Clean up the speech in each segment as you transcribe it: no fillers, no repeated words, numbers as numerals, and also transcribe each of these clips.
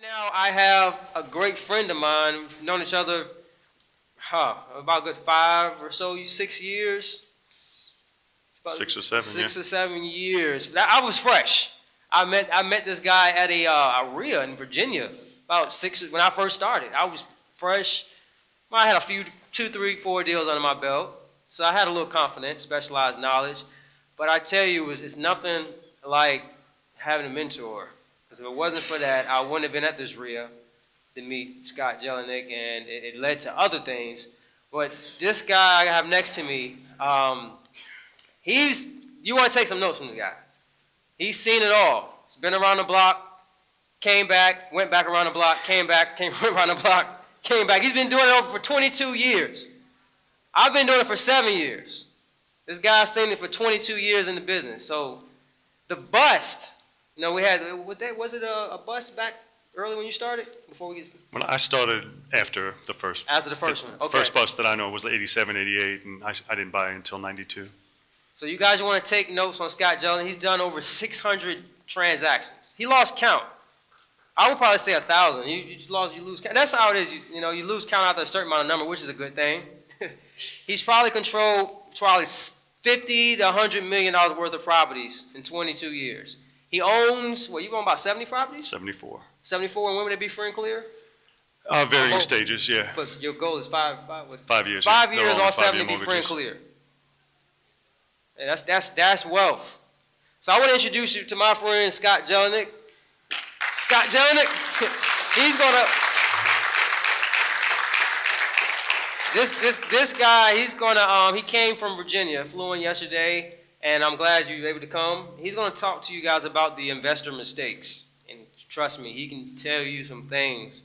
now I have a great friend of mine. We've known each other, about a good 5 or so, 6 years. About 6 or 7, Six or 7 years. I was fresh. I met this guy at a RIA in Virginia when I first started. I was fresh. I had a few, 2, 3, 4 deals under my belt, so I had a little confidence, specialized knowledge. But I tell you, it's nothing like having a mentor. Because if it wasn't for that, I wouldn't have been at this RIA to meet Scott Jelinek, and it led to other things. But this guy I have next to me, you want to take some notes from the guy. He's seen it all. He's been around the block, came back, went back around the block, came back, went around the block, came back. He's been doing it over for 22 years. I've been doing it for 7 years. This guy's seen it for 22 years in the business. So the bust, we had, was it a bust back early when you started? Before we get Well, I started after the first. After the first one, okay. First bust that I know was 87, 88, and I didn't buy it until 92. So you guys want to take notes on Scott Jelinek. He's done over 600 transactions. He lost count. I would probably say 1,000. You lose count. That's how it is. You lose count after a certain amount of number, which is a good thing. He's probably controlled 50 to 100 million dollars worth of properties in 22 years. He owns, you own about 70 properties? 74. 74, and when would they be free and clear? Varying stages, yeah. But your goal is 5 years. 5 yeah. years, all 70 5-year be free and mortgages. clear. And that's wealth. So I want to introduce you to my friend Scott Jelinek. Scott Jelinek, he's gonna. This guy, he's gonna. He came from Virginia, flew in yesterday, and I'm glad you were able to come. He's gonna talk to you guys about the investor mistakes, and trust me, he can tell you some things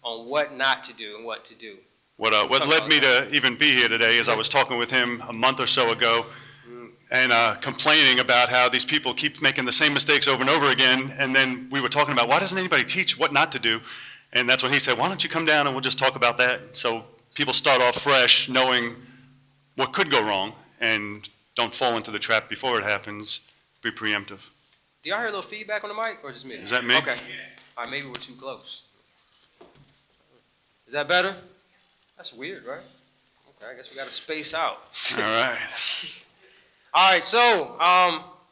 on what not to do and what to do. What led me to even be here today is I was talking with him a month or so ago, and complaining about how these people keep making the same mistakes over and over again. And then we were talking about, why doesn't anybody teach what not to do? And that's when he said, why don't you come down and we'll just talk about that. So people start off fresh, knowing what could go wrong, and don't fall into the trap before it happens. Be preemptive. Do y'all hear a little feedback on the mic, or just me? Is that me? Okay. All right, maybe we're too close. Is that better? That's weird, right? Okay, I guess we got to space out. All right. All right, so,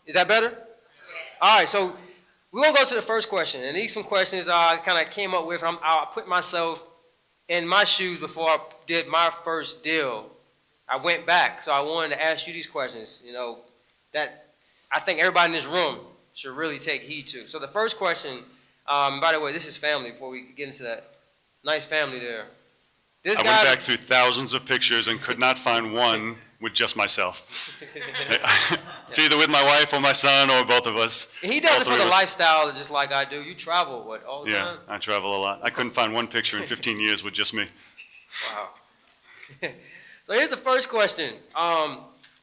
is that better? All right, so we're going to go to the first question. And these some questions I kind of came up with. I put myself in my shoes before I did my first deal. I went back, so I wanted to ask you these questions, that I think everybody in this room should really take heed to. So the first question, by the way, this is family before we get into that. Nice family there. I went back through thousands of pictures and could not find one with just myself. It's either with my wife or my son or both of us. He does it for the lifestyle just like I do. You travel, all the time? Yeah, I travel a lot. I couldn't find one picture in 15 years with just me. Wow. So here's the first question.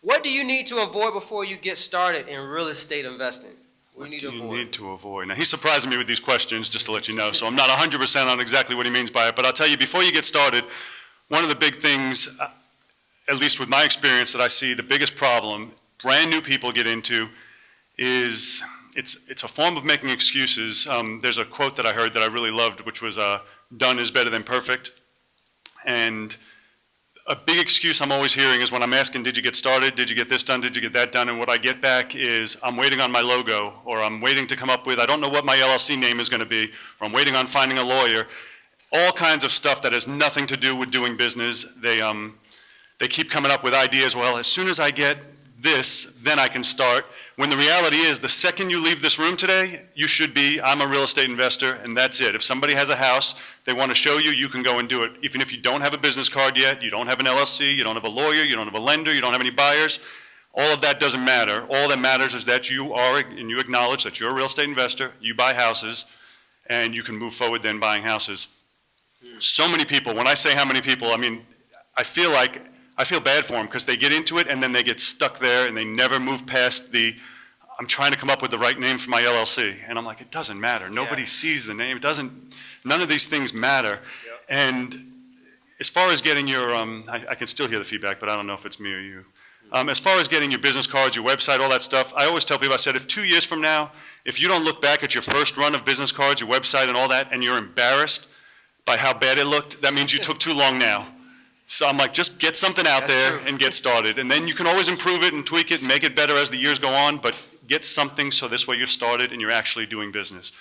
What do you need to avoid before you get started in real estate investing? What do you need to avoid? Now, he's surprising me with these questions, just to let you know, so I'm not 100% on exactly what he means by it, but I'll tell you, before you get started, one of the big things, at least with my experience, that I see the biggest problem brand new people get into is it's a form of making excuses. There's a quote that I heard that I really loved, which was, done is better than perfect. And a big excuse I'm always hearing is when I'm asking, did you get started? Did you get this done? Did you get that done? And what I get back is, I'm waiting on my logo, or I'm waiting to come up with, I don't know what my LLC name is going to be, or I'm waiting on finding a lawyer. All kinds of stuff that has nothing to do with doing business. They keep coming up with ideas, well, as soon as I get this, then I can start. When the reality is, the second you leave this room today, you should be, I'm a real estate investor, and that's it. If somebody has a house, they want to show you, you can go and do it. Even if you don't have a business card yet, you don't have an LLC, you don't have a lawyer, you don't have a lender, you don't have any buyers, all of that doesn't matter. All that matters is that you are, and you acknowledge that you're a real estate investor, you buy houses, and you can move forward then buying houses. So many people, when I say how many people, I mean, I feel bad for them because they get into it and then they get stuck there and they never move past I'm trying to come up with the right name for my LLC. And I'm like, it doesn't matter. Nobody sees the name. None of these things matter. And as far as getting your, I can still hear the feedback, but I don't know if it's me or you. As far as getting your business cards, your website, all that stuff, I always tell people, I said, if 2 years from now, if you don't look back at your first run of business cards, your website and all that, and you're embarrassed by how bad it looked, that means you took too long now. So I'm like, just get something out there and get started. And then you can always improve it and tweak it and make it better as the years go on, but get something so this way you're started and you're actually doing business.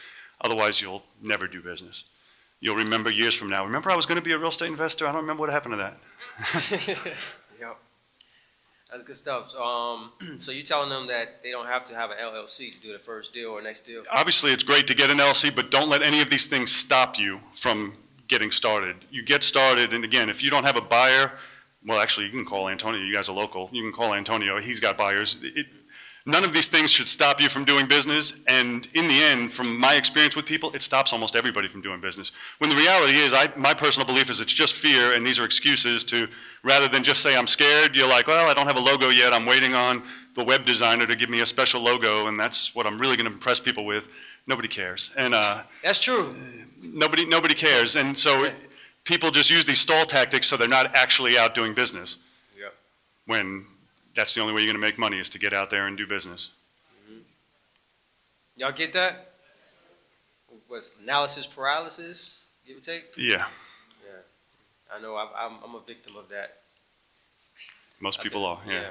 Otherwise, you'll never do business. You'll remember years from now, remember I was going to be a real estate investor? I don't remember what happened to that. Yep. That's good stuff. So you're telling them that they don't have to have an LLC to do the first deal or next deal? Obviously, it's great to get an LLC, but don't let any of these things stop you from getting started. You get started, and again, if you don't have a buyer, well, actually, you can call Antonio. You guys are local. You can call Antonio. He's got buyers. None of these things should stop you from doing business, and in the end, from my experience with people, it stops almost everybody from doing business. When the reality is, my personal belief is it's just fear, and these are excuses to, rather than just say I'm scared, you're like, well, I don't have a logo yet. I'm waiting on the web designer to give me a special logo, and that's what I'm really going to impress people with. Nobody cares. And That's true. Nobody cares, and so people just use these stall tactics so they're not actually out doing business. Yep. When that's the only way you're going to make money is to get out there and do business. Y'all get that? What's analysis paralysis, give or take? Yeah, I know I'm a victim of that. most people are, yeah.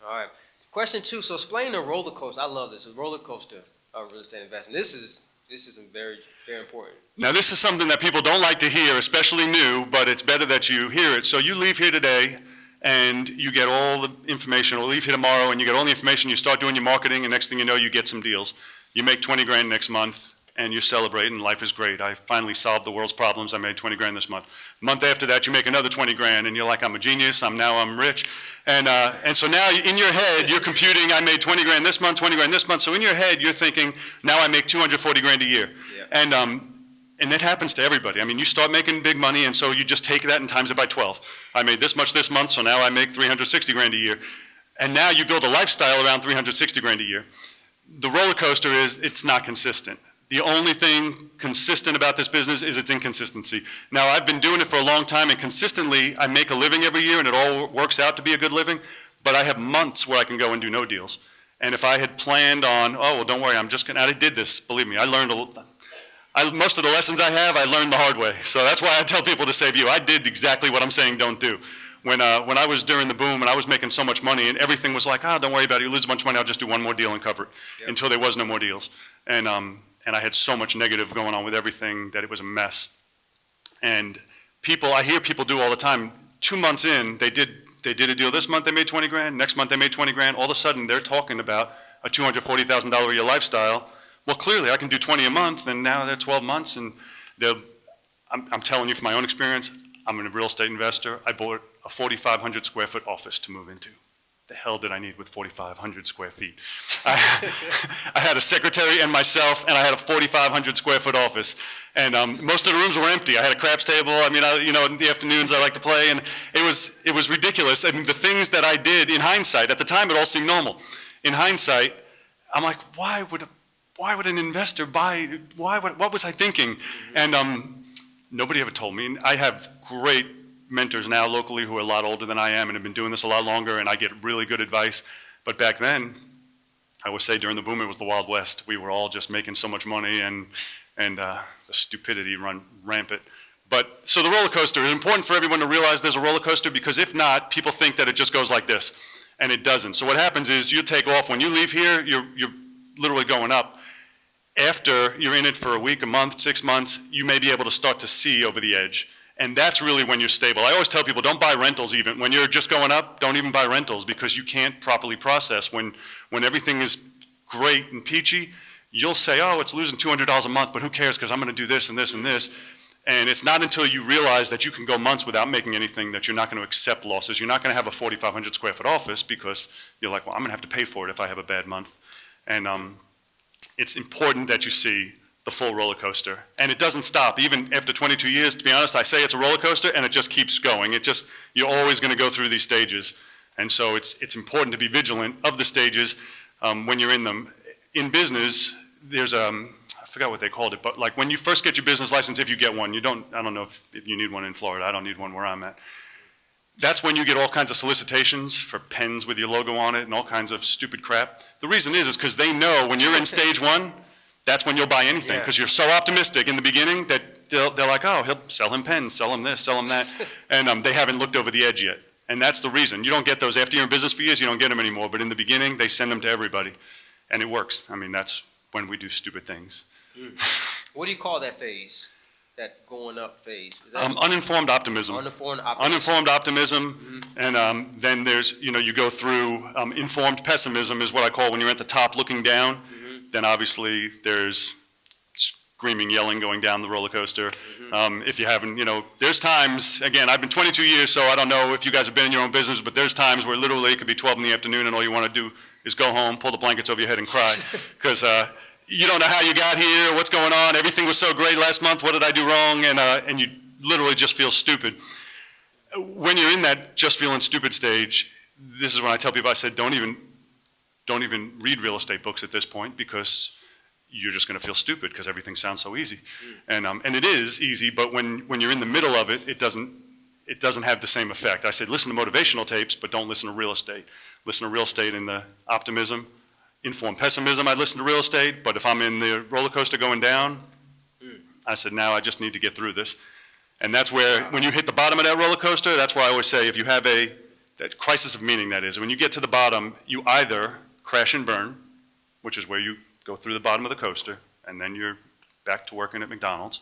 All right. Question 2. So explain the roller coaster. I love this. A roller coaster of real estate investing. This is very, very important. Now, this is something that people don't like to hear, especially new, but it's better that you hear it. So you leave here today, and you get all the information, or leave here tomorrow, and you get all the information, you start doing your marketing, and next thing you know, you get some deals. You make 20 grand next month, and you celebrate, and life is great. I finally solved the world's problems. I made 20 grand this month. Month after that, you make another 20 grand, and you're like, I'm a genius. I'm rich. And so now in your head, you're computing, I made 20 grand this month, 20 grand this month. So in your head, you're thinking, now I make 240 grand a year. Yeah. And it happens to everybody. I mean, you start making big money, and so you just take that and times it by 12. I made this much this month, so now I make 360 grand a year. And now you build a lifestyle around 360 grand a year. The roller coaster is, it's not consistent. The only thing consistent about this business is its inconsistency. Now, I've been doing it for a long time, and consistently, I make a living every year, and it all works out to be a good living, but I have months where I can go and do no deals. And if I had planned on, oh, well, don't worry, I'm just gonna, I did this, believe me, I learned most of the lessons I have, I learned the hard way. So that's why I tell people to save you. I did exactly what I'm saying don't do. When I was during the boom and I was making so much money and everything was like, don't worry about it, you lose a bunch of money, I'll just do one more deal and cover it. Yep. Until there was no more deals. And I had so much negative going on with everything that it was a mess. And I hear people do all the time, 2 months in, they did a deal this month, they made 20 grand, next month they made 20 grand, all of a sudden they're talking about a $240,000 a year lifestyle. Well, clearly I can do 20 a month, and now they're 12 months, and I'm telling you from my own experience, I'm a real estate investor. I bought a 4,500 square foot office to move into. The hell did I need with 4,500 square feet? I had a secretary and myself, and I had a 4,500 square foot office. And most of the rooms were empty. I had a craps table. I mean, in the afternoons I like to play, and it was ridiculous. I mean, the things that I did in hindsight, at the time it all seemed normal. In hindsight, I'm like, why would an investor buy, what was I thinking? And nobody ever told me. I have great mentors now locally who are a lot older than I am and have been doing this a lot longer, and I get really good advice. But back then, I would say during the boom, it was the Wild West. We were all just making so much money, and the stupidity run rampant. So the roller coaster is important for everyone to realize there's a roller coaster, because if not, people think that it just goes like this, and it doesn't. So what happens is you take off. When you leave here, you're literally going up. After you're in it for a week, a month, 6 months, you may be able to start to see over the edge. And that's really when you're stable. I always tell people, don't buy rentals even. When you're just going up, don't even buy rentals, because you can't properly process. When everything is great and peachy, you'll say, oh, it's losing $200 a month, but who cares, because I'm going to do this and this and this. And it's not until you realize that you can go months without making anything that you're not going to accept losses. You're not going to have a 4,500 square foot office, because you're like, well, I'm going to have to pay for it if I have a bad month. And it's important that you see the full roller coaster. And it doesn't stop. Even after 22 years, to be honest, I say it's a roller coaster, and it just keeps going. You're always going to go through these stages. And so it's important to be vigilant of the stages when you're in them. In business, there's I forgot what they called it, but like when you first get your business license, if you get one, I don't know if you need one in Florida. I don't need one where I'm at. That's when you get all kinds of solicitations for pens with your logo on it and all kinds of stupid crap. The reason is because they know when you're in stage one, that's when you'll buy anything, because you're so optimistic in the beginning that they're like, oh, he'll sell him pens, sell him this, sell him that, and they haven't looked over the edge yet. And that's the reason. You don't get those after you're in business for years, you don't get them anymore, but in the beginning, they send them to everybody, and it works. I mean, that's when we do stupid things. What do you call that phase? That going up phase? Is that Uninformed optimism. uninformed optimism? Uninformed optimism, and then there's, you go through informed pessimism is what I call when you're at the top looking down. Then obviously there's screaming, yelling going down the roller coaster. If you haven't, there's times, again, I've been 22 years, so I don't know if you guys have been in your own business, but there's times where literally it could be 12 in the afternoon and all you want to do is go home, pull the blankets over your head and cry. Because you don't know how you got here, what's going on, everything was so great last month, what did I do wrong? And you literally just feel stupid. When you're in that just feeling stupid stage, this is when I tell people, I said, don't even read real estate books at this point, because you're just going to feel stupid because everything sounds so easy. And it is easy, but when you're in the middle of it, it doesn't have the same effect. I said, listen to motivational tapes, but don't listen to real estate. Listen to real estate in the optimism. Informed pessimism, I listen to real estate, but if I'm in the roller coaster going down, I said, now I just need to get through this. And that's where, when you hit the bottom of that roller coaster, that's why I always say, if you have that crisis of meaning, that is, when you get to the bottom, you either crash and burn, which is where you go through the bottom of the coaster, and then you're back to working at McDonald's,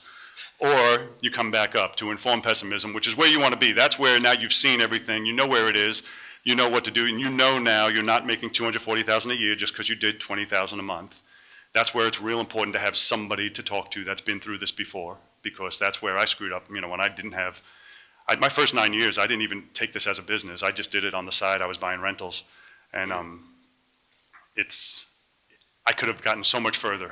or you come back up to informed pessimism, which is where you want to be. That's where now you've seen everything, you know where it is, you know what to do, and you know now you're not making $240,000 a year just because you did $20,000 a month. That's where it's real important to have somebody to talk to that's been through this before, because that's where I screwed up. When I didn't have, my first 9 years, I didn't even take this as a business. I just did it on the side. I was buying rentals, and I could have gotten so much further.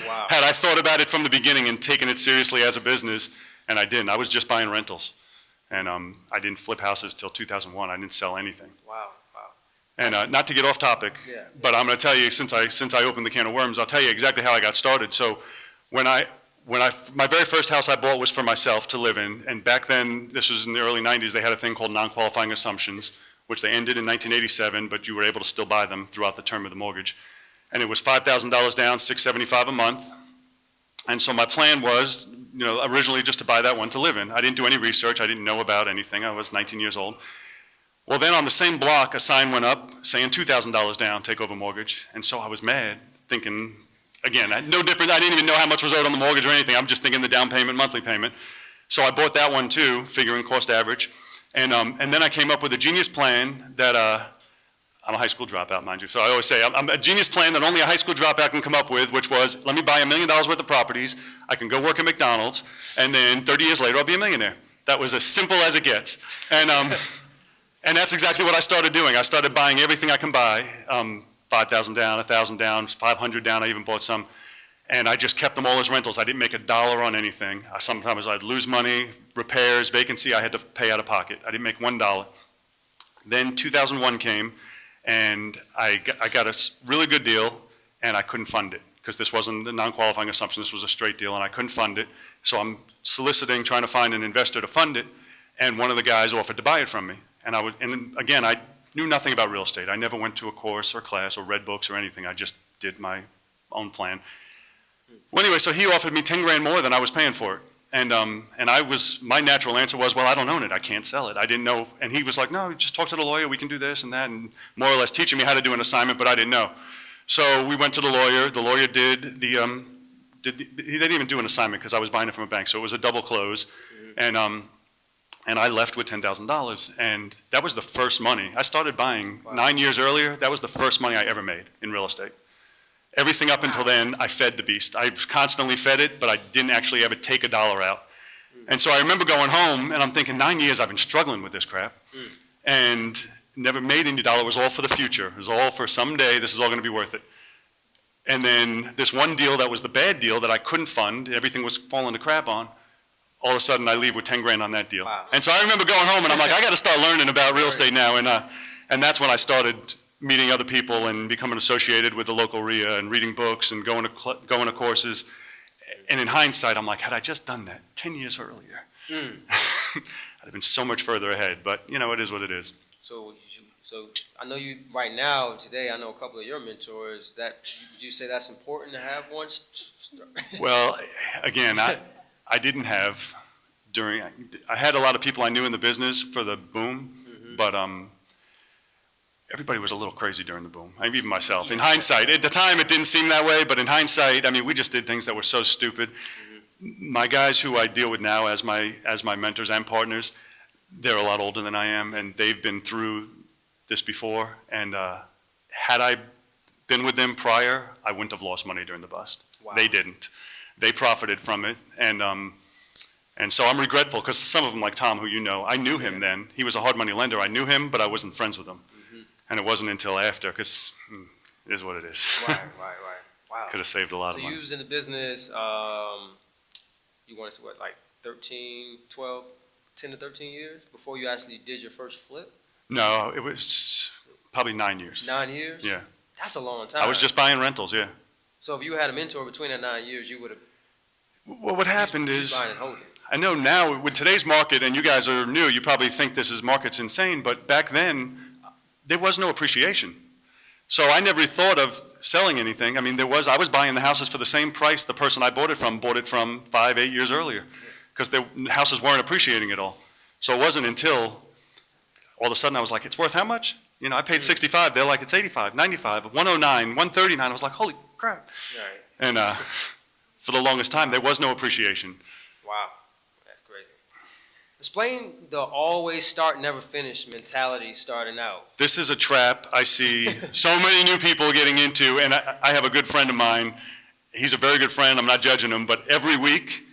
Wow. Had I thought about it from the beginning and taken it seriously as a business, and I didn't. I was just buying rentals. And I didn't flip houses till 2001. I didn't sell anything. Wow. And not to get off topic, but I'm going to tell you, since I opened the can of worms, I'll tell you exactly how I got started. So my very first house I bought was for myself to live in. And back then, this was in the early 90s, they had a thing called non-qualifying assumptions, which they ended in 1987, but you were able to still buy them throughout the term of the mortgage. And it was $5,000 down, $675 a month. And so my plan was, originally just to buy that one to live in. I didn't do any research. I didn't know about anything. I was 19 years old. Well, then on the same block, a sign went up saying $2,000 down, take over mortgage. And so I was mad, thinking, again, no different. I didn't even know how much was owed on the mortgage or anything. I'm just thinking the down payment, monthly payment. So I bought that one too, figuring cost average. And then I came up with a genius plan that, I'm a high school dropout, mind you. So I always say, I'm a genius plan that only a high school dropout can come up with, which was, let me buy $1 million worth of properties. I can go work at McDonald's, and then 30 years later, I'll be a millionaire. That was as simple as it gets. And that's exactly what I started doing. I started buying everything I can buy, 5,000 down, 1,000 down, 500 down. I even bought some. And I just kept them all as rentals. I didn't make a dollar on anything. Sometimes I'd lose money, repairs, vacancy, I had to pay out of pocket. I didn't make $1. Then 2001 came, and I got a really good deal, and I couldn't fund it because this wasn't a non-qualifying assumption. This was a straight deal, and I couldn't fund it. So I'm soliciting, trying to find an investor to fund it, and one of the guys offered to buy it from me. And again, I knew nothing about real estate. I never went to a course or class or read books or anything. I just did my own plan. Well, anyway, so he offered me 10 grand more than I was paying for it. And my natural answer was, well, I don't own it. I can't sell it. I didn't know. And he was like, no, just talk to the lawyer. We can do this and that, and more or less teaching me how to do an assignment, but I didn't know. So we went to the lawyer. The lawyer did he didn't even do an assignment because I was buying it from a bank. So it was a double close. And I left with $10,000, and that was the first money. I started buying 9 years earlier. That was the first money I ever made in real estate. Everything up until then, I fed the beast. I constantly fed it, but I didn't actually ever take a dollar out. And so I remember going home, and I'm thinking, 9 years I've been struggling with this crap, and never made any dollar. It was all for the future. It was all for someday, this is all going to be worth it. And then this one deal that was the bad deal that I couldn't fund, everything was falling to crap on, all of a sudden I leave with 10 grand on that deal. Wow. And so I remember going home and I'm like, I got to start learning about real estate now. And that's when I started meeting other people and becoming associated with the local RIA and reading books and going to courses. And in hindsight, I'm like, had I just done that 10 years earlier, I'd have been so much further ahead, but it is what it is. So I know you right now today. I know a couple of your mentors. Would you say that's important to have one? Well, again, I didn't have I had a lot of people I knew in the business for the boom, but everybody was a little crazy during the boom. Even myself. In hindsight, at the time it didn't seem that way, but in hindsight, we just did things that were so stupid. My guys who I deal with now as my mentors and partners, they're a lot older than I am, and they've been through this before. And had I been with them prior, I wouldn't have lost money during the bust. Wow. They didn't. They profited from it, and so I'm regretful because some of them, like Tom, who you know, I knew him then. He was a hard money lender. I knew him, but I wasn't friends with him. And it wasn't until after, because it is what it is. Right. Wow. Could have saved a lot of So money. you was in the business, you wanted to what, like 13, 12, 10 to 13 years before you actually did your first flip? No, it was probably 9 years. 9 years? Yeah. That's a long time. I was just buying rentals, yeah. So if you had a mentor between that 9 years, you would have. Well, what happened is, Buying and holding. I know now with today's market, and you guys are new, you probably think market's insane, but back then, there was no appreciation. So I never thought of selling anything. I was buying the houses for the same price the person I bought it from 5, 8 years earlier, because the houses weren't appreciating at all. So it wasn't until all of a sudden I was like, it's worth how much? I paid 65. They're like, it's 85, 95, 109, 139. I was like, holy crap. Right. And for the longest time, there was no appreciation. Wow. That's crazy. Explain the always start, never finish mentality starting out. This is a trap I see so many new people getting into, and I have a good friend of mine. He's a very good friend. I'm not judging him, but every week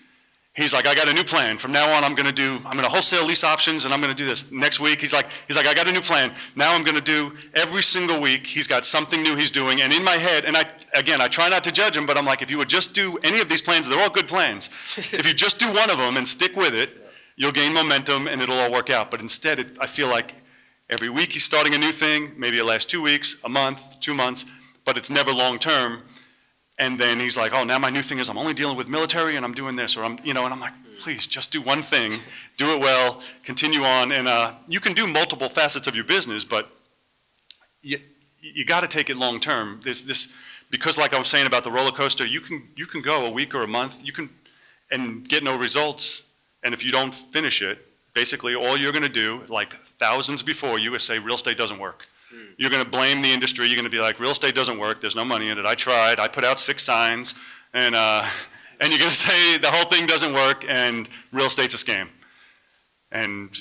he's like, I got a new plan. From now on, I'm going to wholesale lease options, and I'm going to do this. Next week, he's like, I got a new plan. Now I'm going to do every single week. He's got something new he's doing, and in my head, and I try not to judge him, but I'm like, if you would just do any of these plans, they're all good plans. If you just do one of them and stick with it, you'll gain momentum, and it'll all work out. But instead, I feel like every week he's starting a new thing. Maybe it lasts 2 weeks, a month, 2 months, but it's never long term. And then he's like, oh, now my new thing is I'm only dealing with military, and I'm doing this, and I'm like, please, just do one thing, do it well, continue on, and you can do multiple facets of your business, but you got to take it long term. Because like I was saying about the roller coaster, you can go a week or a month, and get no results. And if you don't finish it, basically all you're going to do, like thousands before you, is say real estate doesn't work. You're going to blame the industry. You're going to be like, real estate doesn't work. There's no money in it. I tried. I put out 6 signs. And you're going to say the whole thing doesn't work and real estate's a scam. And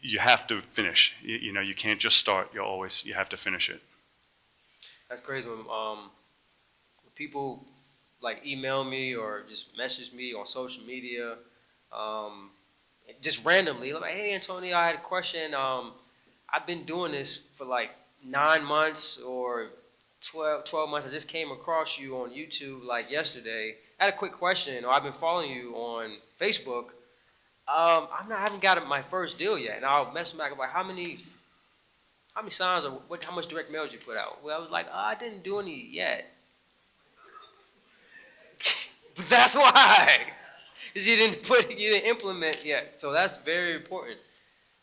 you have to finish. You can't just start. You have to finish it. That's crazy when people like email me or just message me on social media, just randomly, like, hey Antonio, I had a question. I've been doing this for like 9 months or 12 months. I just came across you on YouTube like yesterday. I had a quick question, or I've been following you on Facebook. I haven't got my first deal yet, and I'll message back about how many signs or how much direct mail did you put out? Well, I was like, I didn't do any yet. That's why, because you didn't implement yet. So that's very important.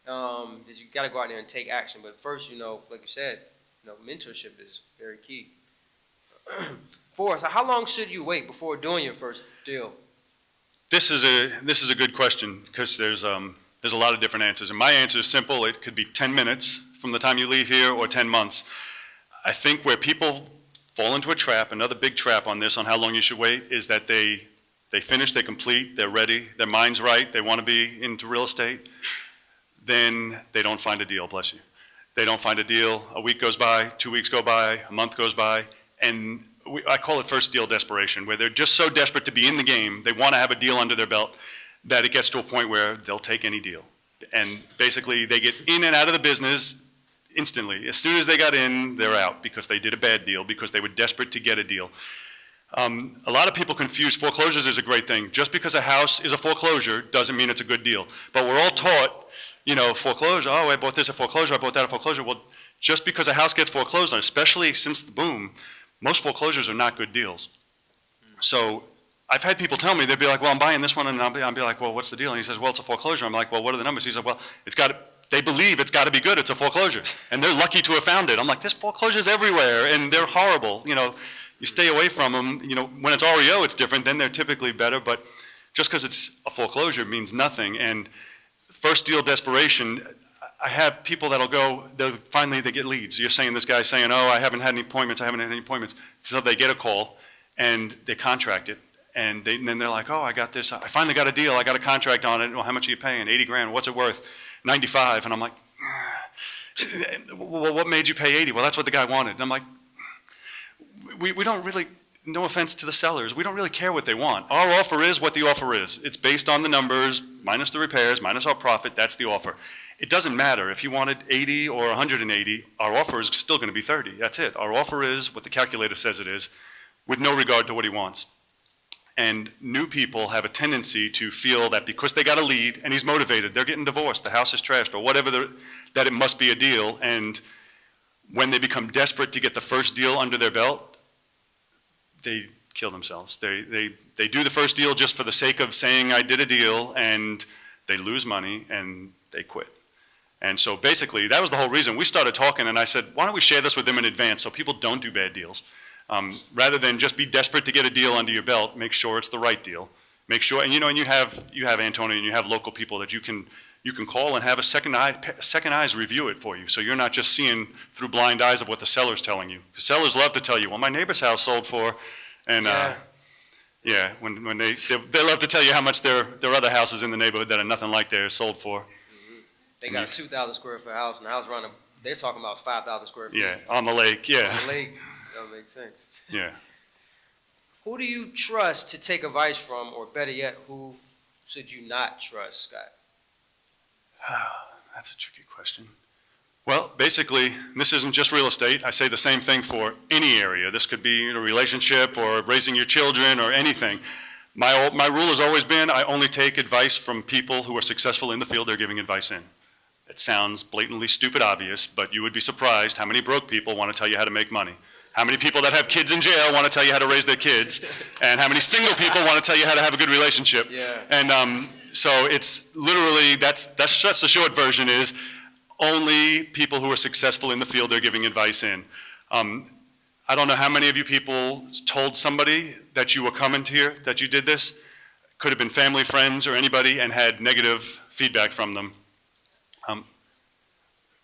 Because you got to go out there and take action. But first, like you said, mentorship is very key. So how long should you wait before doing your first deal? This is a good question because there's a lot of different answers, and my answer is simple. It could be 10 minutes from the time you leave here, or 10 months. I think where people fall into a trap, another big trap on this, on how long you should wait, is that they finish, they complete, they're ready, their mind's right, they want to be into real estate, then they don't find a deal, bless you. They don't find a deal, a week goes by, 2 weeks go by, a month goes by, and I call it first deal desperation, where they're just so desperate to be in the game, they want to have a deal under their belt, that it gets to a point where they'll take any deal. And basically, they get in and out of the business instantly. As soon as they got in, they're out because they did a bad deal, because they were desperate to get a deal. A lot of people confuse foreclosures is a great thing. Just because a house is a foreclosure doesn't mean it's a good deal. But we're all taught, foreclosure, oh, I bought this at foreclosure, I bought that at foreclosure. Well, just because a house gets foreclosed on, especially since the boom, most foreclosures are not good deals. So I've had people tell me, they'd be like, well, I'm buying this one, and I'll be like, well, what's the deal? And he says, well, it's a foreclosure. I'm like, well, what are the numbers? He's like, well, they believe it's got to be good. It's a foreclosure, and they're lucky to have found it. I'm like, there's foreclosures everywhere, and they're horrible. You stay away from them. When it's REO, it's different. Then they're typically better, but just because it's a foreclosure means nothing. And first deal desperation, I have people that'll go, finally they get leads. You're saying this guy's saying, oh, I haven't had any appointments. So they get a call, and they contract it. And then they're like, oh, I got this. I finally got a deal. I got a contract on it. Well, how much are you paying? 80 grand. What's it worth? 95. And I'm like, well, what made you pay 80? Well, that's what the guy wanted. And I'm like, we don't really, no offense to the sellers, we don't really care what they want. Our offer is what the offer is. It's based on the numbers, minus the repairs, minus our profit. That's the offer. It doesn't matter if you wanted 80 or 180, our offer is still going to be 30. That's it. Our offer is what the calculator says it is, with no regard to what he wants. And new people have a tendency to feel that because they got a lead and he's motivated, they're getting divorced, the house is trashed, or whatever, that it must be a deal. And when they become desperate to get the first deal under their belt, they kill themselves. They do the first deal just for the sake of saying I did a deal, and they lose money and they quit. And so basically, that was the whole reason. We started talking, and I said, why don't we share this with them in advance so people don't do bad deals? Rather than just be desperate to get a deal under your belt, make sure it's the right deal. Make sure, and and you have Antonio, and you have local people that you can call and have a second eyes review it for you. So you're not just seeing through blind eyes of what the seller's telling you. The sellers love to tell you, well, my neighbor's house sold for, and when they love to tell you how much their other houses in the neighborhood that are nothing like theirs sold for. Mm-hmm. They got a 2,000 square foot house, and the house running, they're talking about 5,000 square feet. Yeah, on the lake, yeah. On the lake. That makes sense. Yeah. Who do you trust to take advice from, or better yet, who should you not trust, Scott? That's a tricky question. Well, basically, this isn't just real estate. I say the same thing for any area. This could be a relationship or raising your children or anything. My rule has always been I only take advice from people who are successful in the field they're giving advice in. It sounds blatantly stupid obvious, but you would be surprised how many broke people want to tell you how to make money. How many people that have kids in jail want to tell you how to raise their kids, and how many single people want to tell you how to have a good relationship. Yeah. And so it's literally, that's just the short version is only people who are successful in the field they're giving advice in. I don't know how many of you people told somebody that you were coming here, that you did this. Could have been family, friends, or anybody, and had negative feedback from them.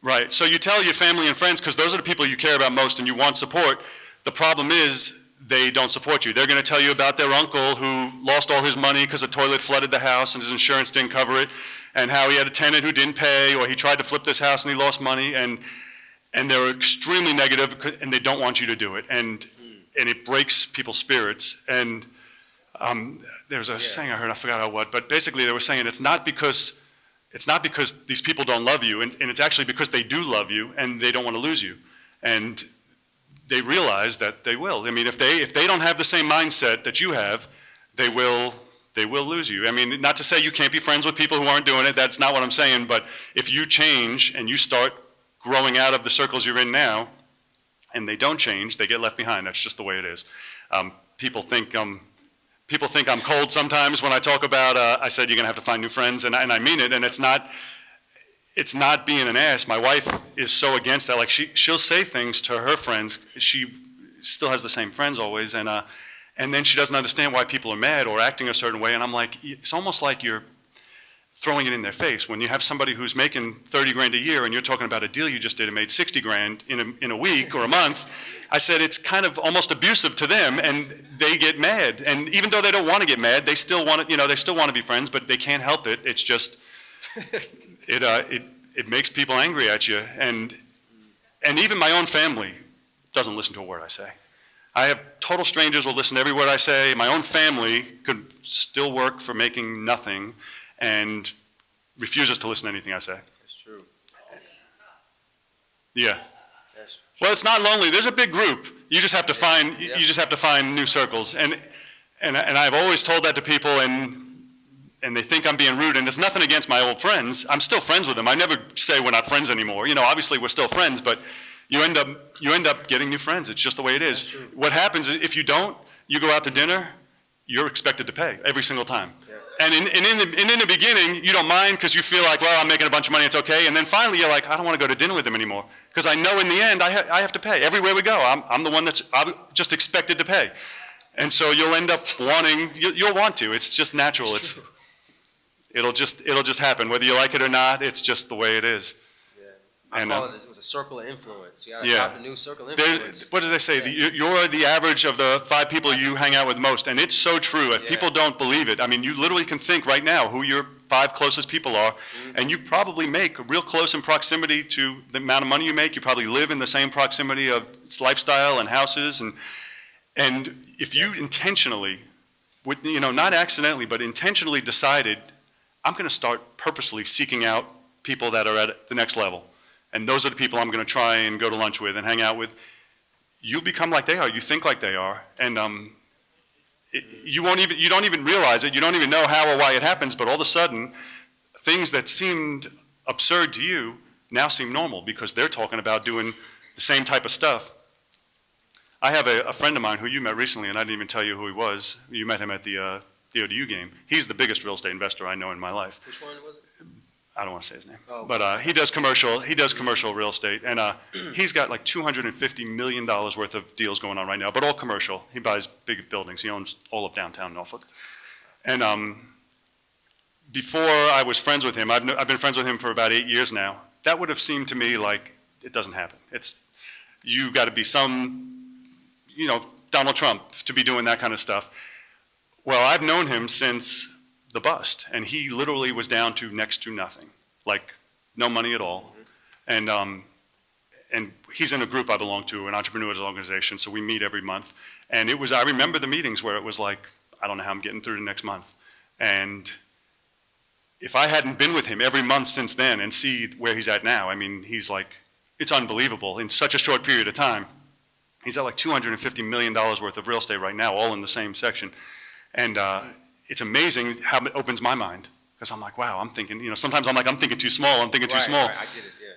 Right, so you tell your family and friends because those are the people you care about most and you want support. The problem is they don't support you. They're going to tell you about their uncle who lost all his money because a toilet flooded the house and his insurance didn't cover it, and how he had a tenant who didn't pay, or he tried to flip this house and he lost money, and they're extremely negative and they don't want you to do it, and it breaks people's spirits. And there's a saying I heard, I forgot what, but basically they were saying it's not because these people don't love you, and it's actually because they do love you and they don't want to lose you. And they realize that they will. I mean, if they don't have the same mindset that you have, they will lose you. I mean, not to say you can't be friends with people who aren't doing it, that's not what I'm saying, but if you change and you start growing out of the circles you're in now, and they don't change, they get left behind. That's just the way it is. People think I'm cold sometimes when I talk about, I said you're going to have to find new friends, and I mean it, and it's not being an ass. My wife is so against that. Like, she'll say things to her friends. She still has the same friends always, and then she doesn't understand why people are mad or acting a certain way, and I'm like, it's almost like you're throwing it in their face. When you have somebody who's making 30 grand a year and you're talking about a deal you just did and made 60 grand in a week or a month, I said it's kind of almost abusive to them, and they get mad. And even though they don't want to get mad, they still want to, they still want to be friends, but they can't help it. It's just, it makes people angry at you. And even my own family doesn't listen to a word I say. I have total strangers will listen to every word I say. My own family could still work for making nothing and refuses to listen to anything I say. That's true. Yeah. That's true. Well, it's not lonely. There's a big group. You just have to find. Yeah. You just have to find new circles. And I've always told that to people, and they think I'm being rude. And it's nothing against my old friends. I'm still friends with them. I never say we're not friends anymore. Obviously we're still friends, but you end up getting new friends. It's just the way it is. What happens is if you don't, you go out to dinner. you're expected to pay every single time. Yeah. And in the beginning, you don't mind because you feel like, well, I'm making a bunch of money, it's okay. And then finally, you're like, I don't want to go to dinner with them anymore because I know in the end, I have to pay. Everywhere we go, I'm the one I'm just expected to pay. And so you'll end up wanting, you'll want to. It's just natural. It'll just happen. Whether you like it or not, it's just the way it is. I call it was a circle of influence. You got to Yeah. adopt a new circle of influence. What did they say? You're the average of the 5 people you hang out with most, and it's so true. If people don't believe it, I mean, you literally can think right now who your 5 closest people are, and you probably make real close in proximity to the amount of money you make. You probably live in the same proximity of lifestyle and houses, and if you intentionally, not accidentally, but intentionally decided, I'm going to start purposely seeking out people that are at the next level. And those are the people I'm going to try and go to lunch with and hang out with. You become like they are. You think like they are, and you don't even realize it. You don't even know how or why it happens. But all of a sudden, things that seemed absurd to you now seem normal because they're talking about doing the same type of stuff. I have a friend of mine who you met recently, and I didn't even tell you who he was. You met him at the ODU game. He's the biggest real estate investor I know in my life. Which one was it? I don't want to say his name, Oh. but he does commercial real estate, and he's got like $250 million worth of deals going on right now, but all commercial. He buys big buildings. He owns all of downtown Norfolk. And before I was friends with him, I've been friends with him for about 8 years now. That would have seemed to me like it doesn't happen. You got to be Donald Trump to be doing that kind of stuff. Well, I've known him since the bust, and he literally was down to next to nothing, like no money at all. And he's in a group I belong to, an entrepreneurs organization, so we meet every month. And I remember the meetings where it was like, I don't know how I'm getting through the next month. And if I hadn't been with him every month since then and see where he's at now, I mean, he's like, it's unbelievable in such a short period of time. He's at like $250 million worth of real estate right now, all in the same section. And it's amazing how it opens my mind, because I'm like, wow, I'm thinking, sometimes I'm like, I'm thinking too small, I get it,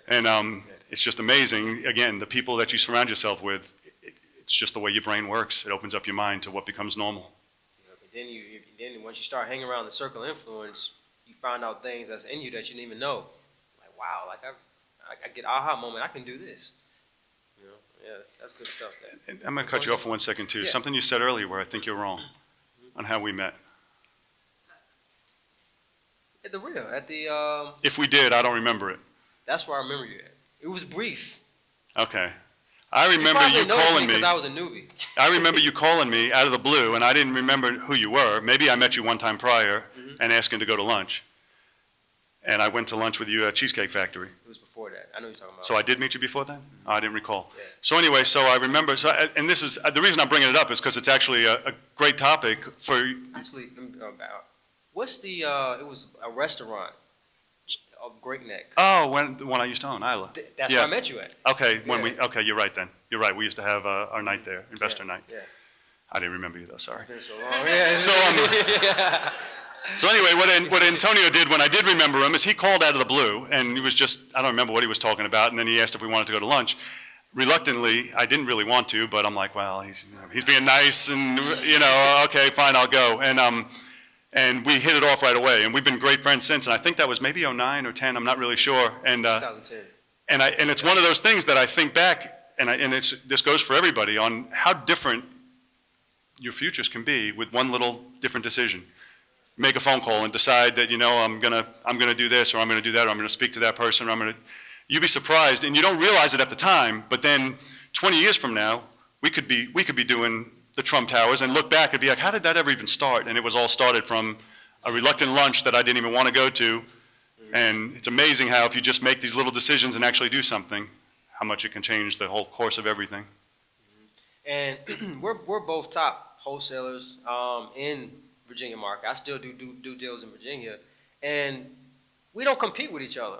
yeah. And it's just amazing, again, the people that you surround yourself with, it's just the way your brain works. It opens up your mind to what becomes normal. But then once you start hanging around the circle of influence, you find out things that's in you that you didn't even know. Like, wow, I get aha moment, I can do this. Yeah, that's good stuff. I'm going to cut you off for 1 second, too. Yeah. Something you said earlier where I think you're wrong on how we met. At the real, If we did, I don't remember it. that's where I remember you at. It was brief. Okay. I remember you noticed calling me. because I was a newbie. I remember you calling me out of the blue, and I didn't remember who you were. Maybe I met you one time prior and asking to go to lunch. And I went to lunch with you at Cheesecake Factory. It was before that. I know you're talking about. So I did meet you before then? I didn't recall. Yeah. So anyway, so I remember, and this is, the reason I'm bringing it up is because it's actually a great topic for. Actually, let me go back. What's it was a restaurant of Great Neck. Oh, the one I used to own, Isla. That's Yeah. where I met you at. Okay, Yeah. okay, you're right then. You're right, we used to have our night there, investor night. Yeah. I didn't remember you though, sorry. It's been so long. Yeah. So anyway, what Antonio did when I did remember him is he called out of the blue, and he was just, I don't remember what he was talking about, and then he asked if we wanted to go to lunch. Reluctantly, I didn't really want to, but I'm like, well, he's being nice, and okay, fine, I'll go. And we hit it off right away, and we've been great friends since, and I think that was maybe 09 or 10, I'm not really sure. And 2010. and it's one of those things that I think back, and this goes for everybody, on how different your futures can be with one little different decision. Make a phone call and decide that, I'm gonna do this, or I'm gonna do that, or I'm gonna speak to that person, or you'd be surprised, and you don't realize it at the time, but then 20 years from now, we could be doing the Trump Towers and look back and be like, how did that ever even start? And it was all started from a reluctant lunch that I didn't even want to go to. And it's amazing how if you just make these little decisions and actually do something, how much it can change the whole course of everything. And we're both top wholesalers in Virginia market. I still do deals in Virginia, and we don't compete with each other.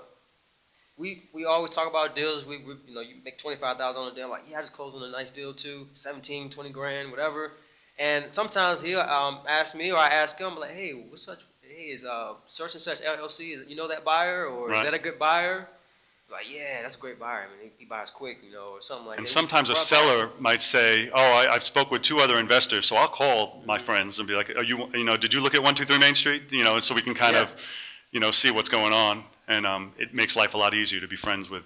We always talk about deals. You make $25,000 on a deal. I'm like, yeah, I just closed on a nice deal too, 17, 20 grand, whatever. And sometimes he'll ask me, or I ask him, like, hey, is such and such LLC? You know that buyer, or Right. Is that a good buyer? Like, yeah, that's a great buyer. I mean, he buys quick, or something like And that. sometimes a seller might say, oh, I've spoke with 2 other investors, so I'll call my friends and be like, did you look at 123 Main Street? And so we can kind of, see what's going on. And it makes life a lot easier to be friends with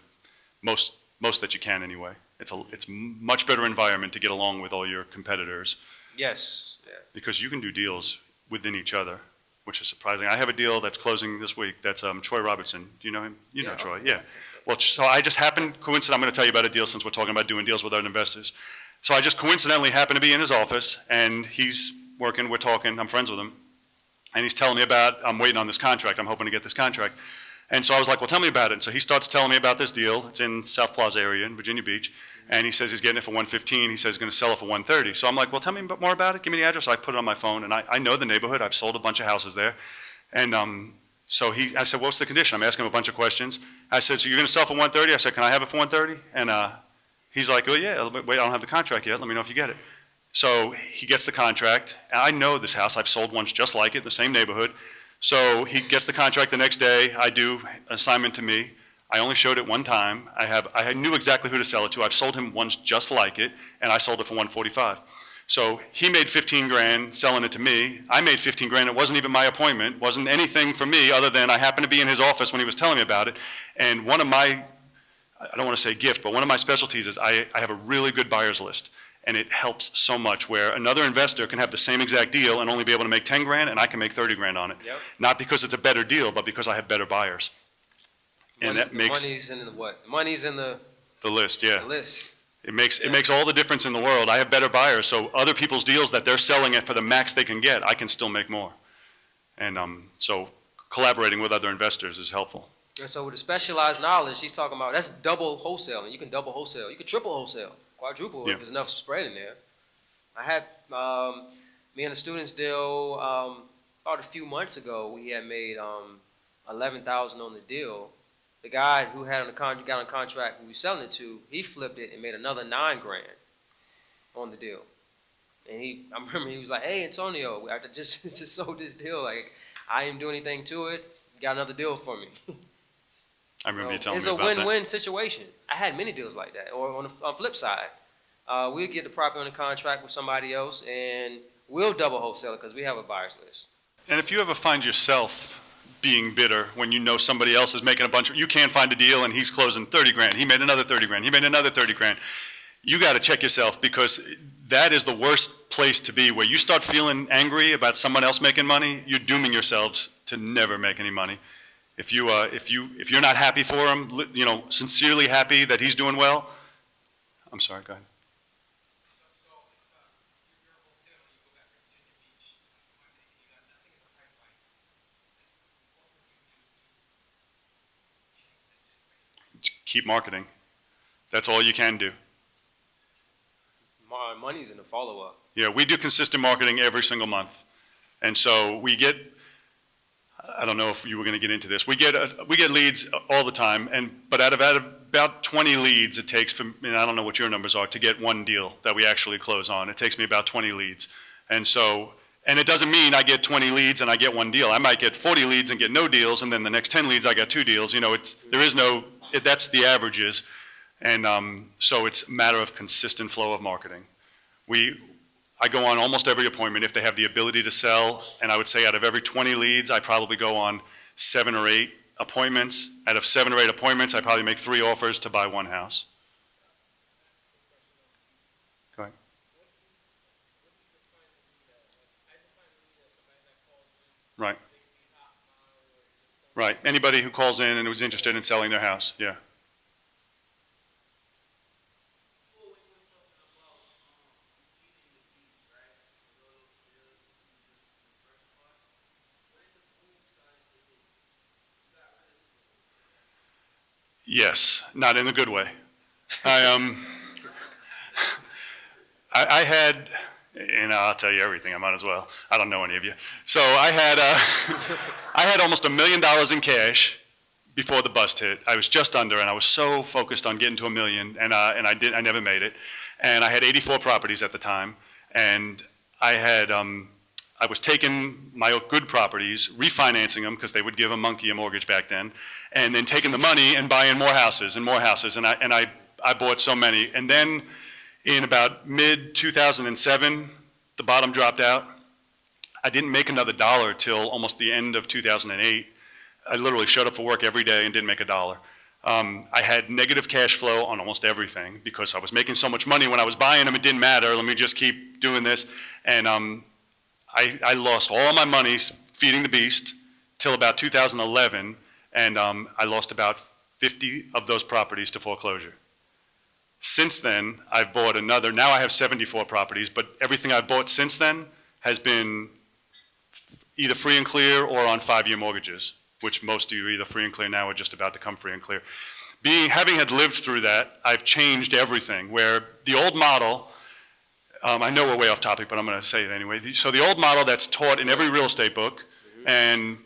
most that you can anyway. It's a much better environment to get along with all your competitors. Yes. Yeah. Because you can do deals within each other, which is surprising. I have a deal that's closing this week. That's Troy Robertson. Do you know him? You know Troy, yeah. Well, so I just happened, coincidentally, I'm going to tell you about a deal since we're talking about doing deals with other investors. So I just coincidentally happened to be in his office, and he's working, we're talking, I'm friends with him, and he's telling me I'm waiting on this contract, I'm hoping to get this contract. And so I was like, well, tell me about it. And so he starts telling me about this deal. It's in South Plaza area in Virginia Beach. And he says he's getting it for $115. He says he's going to sell it for $130. So I'm like, well, tell me more about it. Give me the address. So I put it on my phone, and I know the neighborhood. I've sold a bunch of houses there. And so I said, what's the condition? I'm asking him a bunch of questions. I said, so you're going to sell for $130? I said, can I have it for $130? And he's like, oh, yeah, wait, I don't have the contract yet. Let me know if you get it. So he gets the contract. I know this house. I've sold ones just like it, the same neighborhood. So he gets the contract the next day. I do assignment to me. I only showed it one time. I knew exactly who to sell it to. I've sold him ones just like it, and I sold it for $145. So he made 15 grand selling it to me. I made 15 grand. It wasn't even my appointment. Wasn't anything for me other than I happened to be in his office when he was telling me about it. And one of my, I don't want to say gift, but one of my specialties is I have a really good buyer's list. And it helps so much where another investor can have the same exact deal and only be able to make 10 grand, and I can make 30 grand on it. Yep. Not because it's a better deal, but because I have better buyers. And that makes money's in the what? Money's in the list, yeah. The list. It makes all the difference in the world. I have better buyers, so other people's deals that they're selling it for the max they can get, I can still make more. And so collaborating with other investors is helpful. And so with the specialized knowledge, he's talking about that's double wholesaling. You can double wholesale. You can triple wholesale, quadruple if there's enough spread in there. I had me and the students deal about a few months ago. We had made $11,000 on the deal. The guy who had got on contract who we was selling it to, he flipped it and made another $9 grand on the deal. And I remember he was like, "Hey Antonio, I just sold this deal. Like I didn't do anything to it. Got another deal for me." I remember you telling me it's about a that. win-win situation. I had many deals like that. Or on the flip side, we'll get the property on the contract with somebody else, and we'll double wholesale it because we have a buyer's list. And if you ever find yourself being bitter when you know somebody else is making you can't find a deal and he's closing 30 grand, he made another 30 grand, he made another 30 grand, you got to check yourself, because that is the worst place to be, where you start feeling angry about someone else making money, you're dooming yourselves to never make any money. If you're not happy for him, sincerely happy that he's doing well, I'm sorry, go ahead. Keep marketing. That's all you can do. Money's in the follow-up. Yeah, we do consistent marketing every single month. And so we get, I don't know if you were going to get into this, we get leads all the time, but out of about 20 leads it takes, and I don't know what your numbers are, to get one deal that we actually close on. It takes me about 20 leads. And it doesn't mean I get 20 leads and I get one deal. I might get 40 leads and get no deals, and then the next 10 leads I got 2 deals. That's the averages. And so it's a matter of consistent flow of marketing. I go on almost every appointment if they have the ability to sell, and I would say out of every 20 leads, I probably go on 7 or 8 appointments. Out of 7 or 8 appointments, I probably make 3 offers to buy 1 house. Go ahead. Right. Right. Anybody who calls in and who's interested in selling their house, yeah. Yes, not in a good way. I had, and I'll tell you everything, I might as well. I don't know any of you. So I had almost $1 million in cash before the bust hit. I was just under, and I was so focused on getting to $1 million, and I never made it. And I had 84 properties at the time, and I had I was taking my good properties, refinancing them because they would give a monkey a mortgage back then, and then taking the money and buying more houses and more houses. And I bought so many. And then in about mid-2007, the bottom dropped out. I didn't make another dollar till almost the end of 2008. I literally showed up for work every day and didn't make a dollar. I had negative cash flow on almost everything because I was making so much money when I was buying them, it didn't matter. Let me just keep doing this. And I lost all my money feeding the beast till about 2011, and I lost about 50 of those properties to foreclosure. Since then, I've bought another. Now I have 74 properties, but everything I've bought since then has been either free and clear or on 5-year mortgages, which most of you are either free and clear now or just about to come free and clear. Having had lived through that, I've changed everything, where the old model, I know we're way off topic, but I'm going to say it anyway. So the old model that's taught in every real estate book, and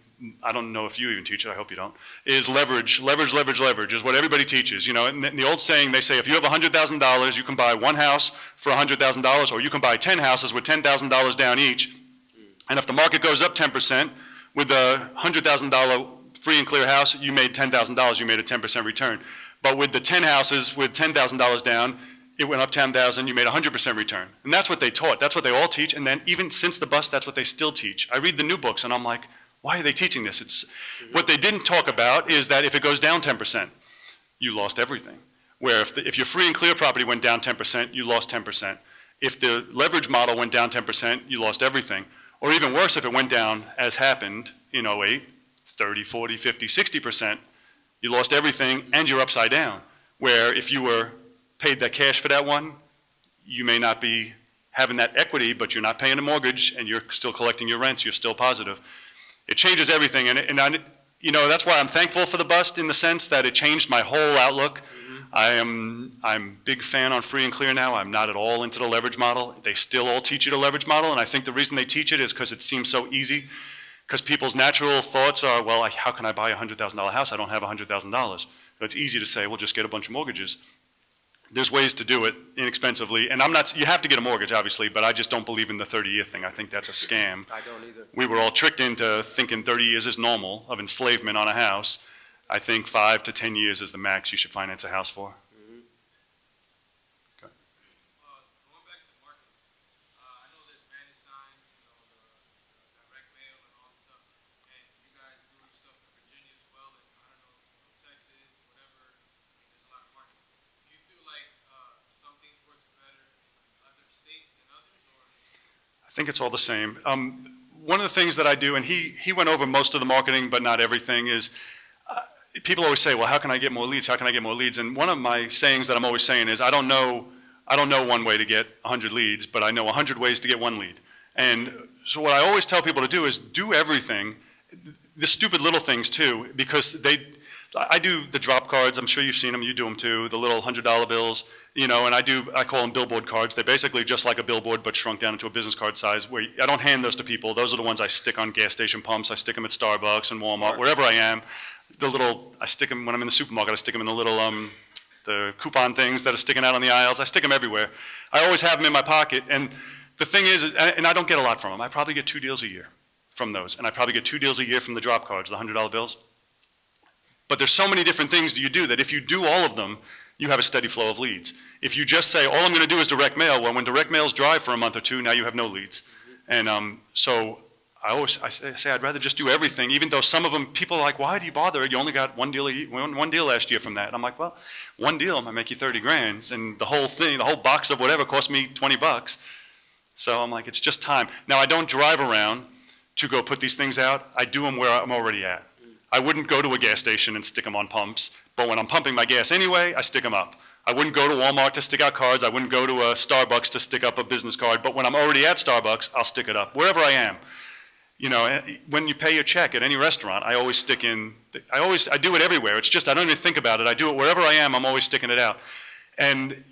I don't know if you even teach it, I hope you don't, is leverage, leverage, leverage, leverage, is what everybody teaches. You know, and the old saying, they say, if you have $100,000, you can buy one house for $100,000, or you can buy 10 houses with $10,000 down each. And if the market goes up 10%, with a $100,000 free and clear house, you made $10,000, you made a 10% return. But with the 10 houses with $10,000 down, it went up 10,000, you made a 100% return. And that's what they taught, that's what they all teach, and then even since the bust, that's what they still teach. I read the new books and I'm like, why are they teaching this? What they didn't talk about is that if it goes down 10%, you lost everything. Where if your free and clear property went down 10%, you lost 10%. If the leverage model went down 10%, you lost everything. Or even worse, if it went down, as happened in 08, 30, 40, 50, 60%, you lost everything and you're upside down. Where if you were paid that cash for that one, you may not be having that equity, but you're not paying a mortgage and you're still collecting your rents, you're still positive. It changes everything, and that's why I'm thankful for the bust in the sense that it changed my whole outlook. I'm a big fan on free and clear now. I'm not at all into the leverage model. They still all teach you the leverage model, and I think the reason they teach it is because it seems so easy, because people's natural thoughts are, well, how can I buy a $100,000 house? I don't have $100,000. So it's easy to say, well, just get a bunch of mortgages. There's ways to do it inexpensively, and you have to get a mortgage, obviously, but I just don't believe in the 30-year thing. I think that's a scam. I don't either. We were all tricked into thinking 30 years is normal of enslavement on a house. I think 5 to 10 years is the max you should finance a house for. Going back to marketing, I know there's bandit signs, the direct mail and all this stuff, and you guys do stuff in Virginia as well, and I don't know, Texas, whatever, there's a lot of markets. Do you feel like some things work better in other states than others, or? I think it's all the same. One of the things that I do, and he went over most of the marketing, but not everything, is people always say, well, how can I get more leads? How can I get more leads? And one of my sayings that I'm always saying is, I don't know one way to get 100 leads, but I know 100 ways to get one lead. And so what I always tell people to do is do everything, the stupid little things too, because I do the drop cards. I'm sure you've seen them. You do them too. The little $100 bills, and I call them billboard cards. They're basically just like a billboard, but shrunk down into a business card size. Where I don't hand those to people. Those are the ones I stick on gas station pumps. I stick them at Starbucks and Walmart, wherever I am. I stick them when I'm in the supermarket. I stick them in the little, the coupon things that are sticking out on the aisles. I stick them everywhere. I always have them in my pocket. And the thing is, and I don't get a lot from them. I probably get 2 deals a year from those, and I probably get 2 deals a year from the drop cards, the $100 bills. But there's so many different things you do that if you do all of them, you have a steady flow of leads. If you just say, all I'm going to do is direct mail, well, when direct mail's dry for a month or 2, now you have no leads. And so I say I'd rather just do everything, even though some of them, people are like, why do you bother? You only got one deal last year from that. And I'm like, well, one deal might make you 30 grand, and the whole thing, the whole box of whatever cost me 20 bucks. So I'm like, it's just time. Now, I don't drive around to go put these things out. I do them where I'm already at. I wouldn't go to a gas station and stick them on pumps, but when I'm pumping my gas anyway, I stick them up. I wouldn't go to Walmart to stick out cards. I wouldn't go to a Starbucks to stick up a business card, but when I'm already at Starbucks, I'll stick it up, wherever I am. When you pay your check at any restaurant, I always stick in, I do it everywhere. It's just, I don't even think about it. I do it wherever I am, I'm always sticking it out. And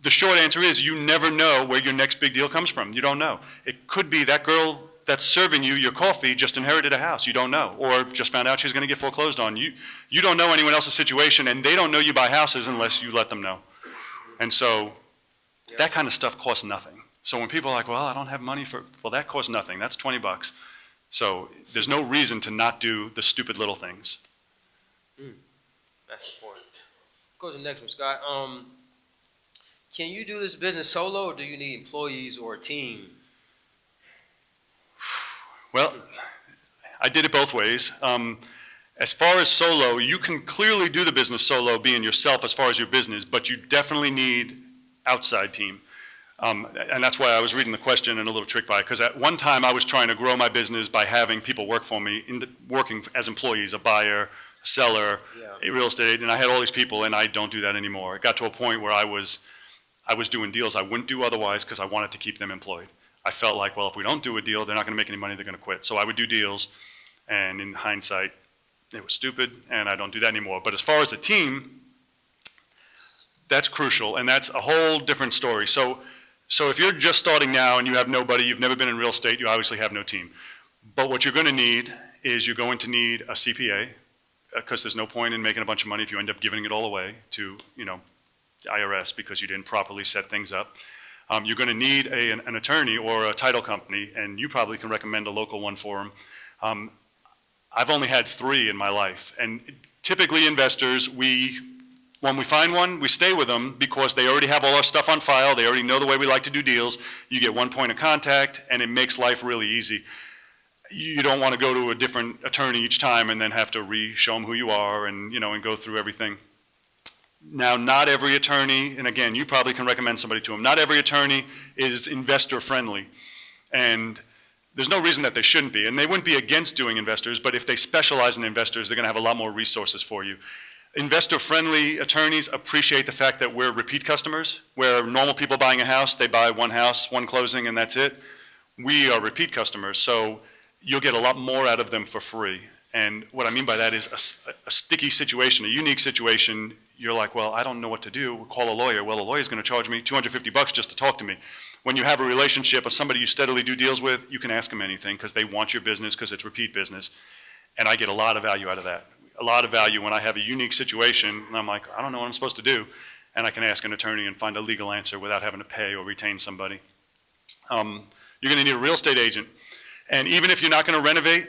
the short answer is, you never know where your next big deal comes from. You don't know. It could be that girl that's serving you your coffee just inherited a house. You don't know. Or just found out she's going to get foreclosed on. You don't know anyone else's situation, and they don't know you buy houses unless you let them know. And so that kind of stuff costs nothing. So when people are like, well, I don't have money well, that costs nothing. That's $20. So there's no reason to not do the stupid little things. That's the point. Go to the next one, Scott. Can you do this business solo, or do you need employees or a team? Well, I did it both ways. As far as solo, you can clearly do the business solo being yourself as far as your business, but you definitely need outside team. And that's why I was reading the question and a little trick by it, because at one time I was trying to grow my business by having people work for me, working as employees, a buyer, a seller, a real estate agent. I had all these people, and I don't do that anymore. It got to a point where I was doing deals I wouldn't do otherwise because I wanted to keep them employed. I felt like, well, if we don't do a deal, they're not going to make any money, they're going to quit. So I would do deals, and in hindsight, it was stupid, and I don't do that anymore. But as far as a team, that's crucial, and that's a whole different story. So if you're just starting now and you have nobody, you've never been in real estate, you obviously have no team. But what you're going to need is you're going to need a CPA, because there's no point in making a bunch of money if you end up giving it all away to, the IRS because you didn't properly set things up. You're going to need an attorney or a title company, and you probably can recommend a local one for them. I've only had 3 in my life, and typically investors, when we find one, we stay with them because they already have all our stuff on file, they already know the way we like to do deals. You get one point of contact, and it makes life really easy. You don't want to go to a different attorney each time and then have to show them who you are and, and go through everything. Now, not every attorney, and again, you probably can recommend somebody to them, not every attorney is investor friendly. And there's no reason that they shouldn't be. And they wouldn't be against doing investors, but if they specialize in investors, they're going to have a lot more resources for you. Investor-friendly attorneys appreciate the fact that we're repeat customers. Where normal people buying a house, they buy one house, one closing, and that's it. We are repeat customers, so you'll get a lot more out of them for free. And what I mean by that is a sticky situation, a unique situation. You're like, well, I don't know what to do. We'll call a lawyer. Well, a lawyer's going to charge me $250 just to talk to me. When you have a relationship with somebody you steadily do deals with, you can ask them anything because they want your business because it's repeat business. And I get a lot of value out of that. A lot of value when I have a unique situation and I'm like, I don't know what I'm supposed to do. And I can ask an attorney and find a legal answer without having to pay or retain somebody. You're going to need a real estate agent. And even if you're not going to renovate,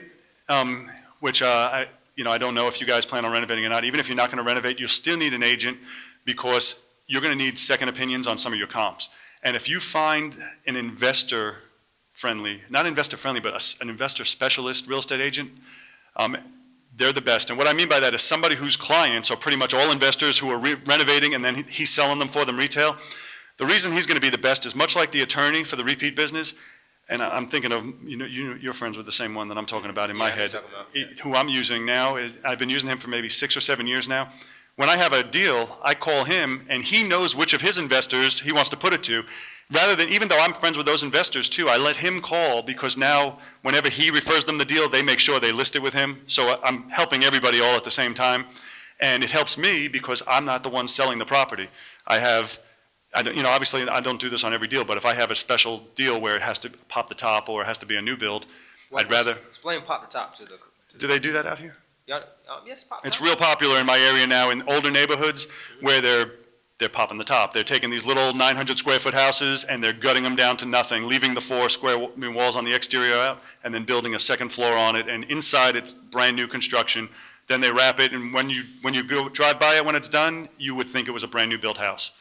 which I don't know if you guys plan on renovating or not, even if you're not going to renovate, you'll still need an agent because you're going to need second opinions on some of your comps. And if you find an investor-friendly, not investor-friendly, but an investor specialist real estate agent, they're the best. And what I mean by that is somebody whose clients are pretty much all investors who are renovating and then he's selling them for them retail. The reason he's going to be the best is much like the attorney for the repeat business. And I'm thinking of, you're friends with the same one that I'm talking about in my head. Who I'm using now, I've been using him for maybe 6 or 7 years now. When I have a deal, I call him and he knows which of his investors he wants to put it to. Rather than, even though I'm friends with those investors too, I let him call because now whenever he refers them the deal, they make sure they list it with him. So I'm helping everybody all at the same time. And it helps me because I'm not the one selling the property. Obviously I don't do this on every deal, but if I have a special deal where it has to pop the top or it has to be a new build, I'd rather. Explain pop the top to the. Do they do that out here? Yes, pop. It's real popular in my area now in older neighborhoods where they're popping the top. They're taking these little 900 square foot houses and they're gutting them down to nothing, leaving the 4 square walls on the exterior out, and then building a second floor on it. And inside it's brand new construction. Then they wrap it, and when you go drive by it when it's done, you would think it was a brand new built house.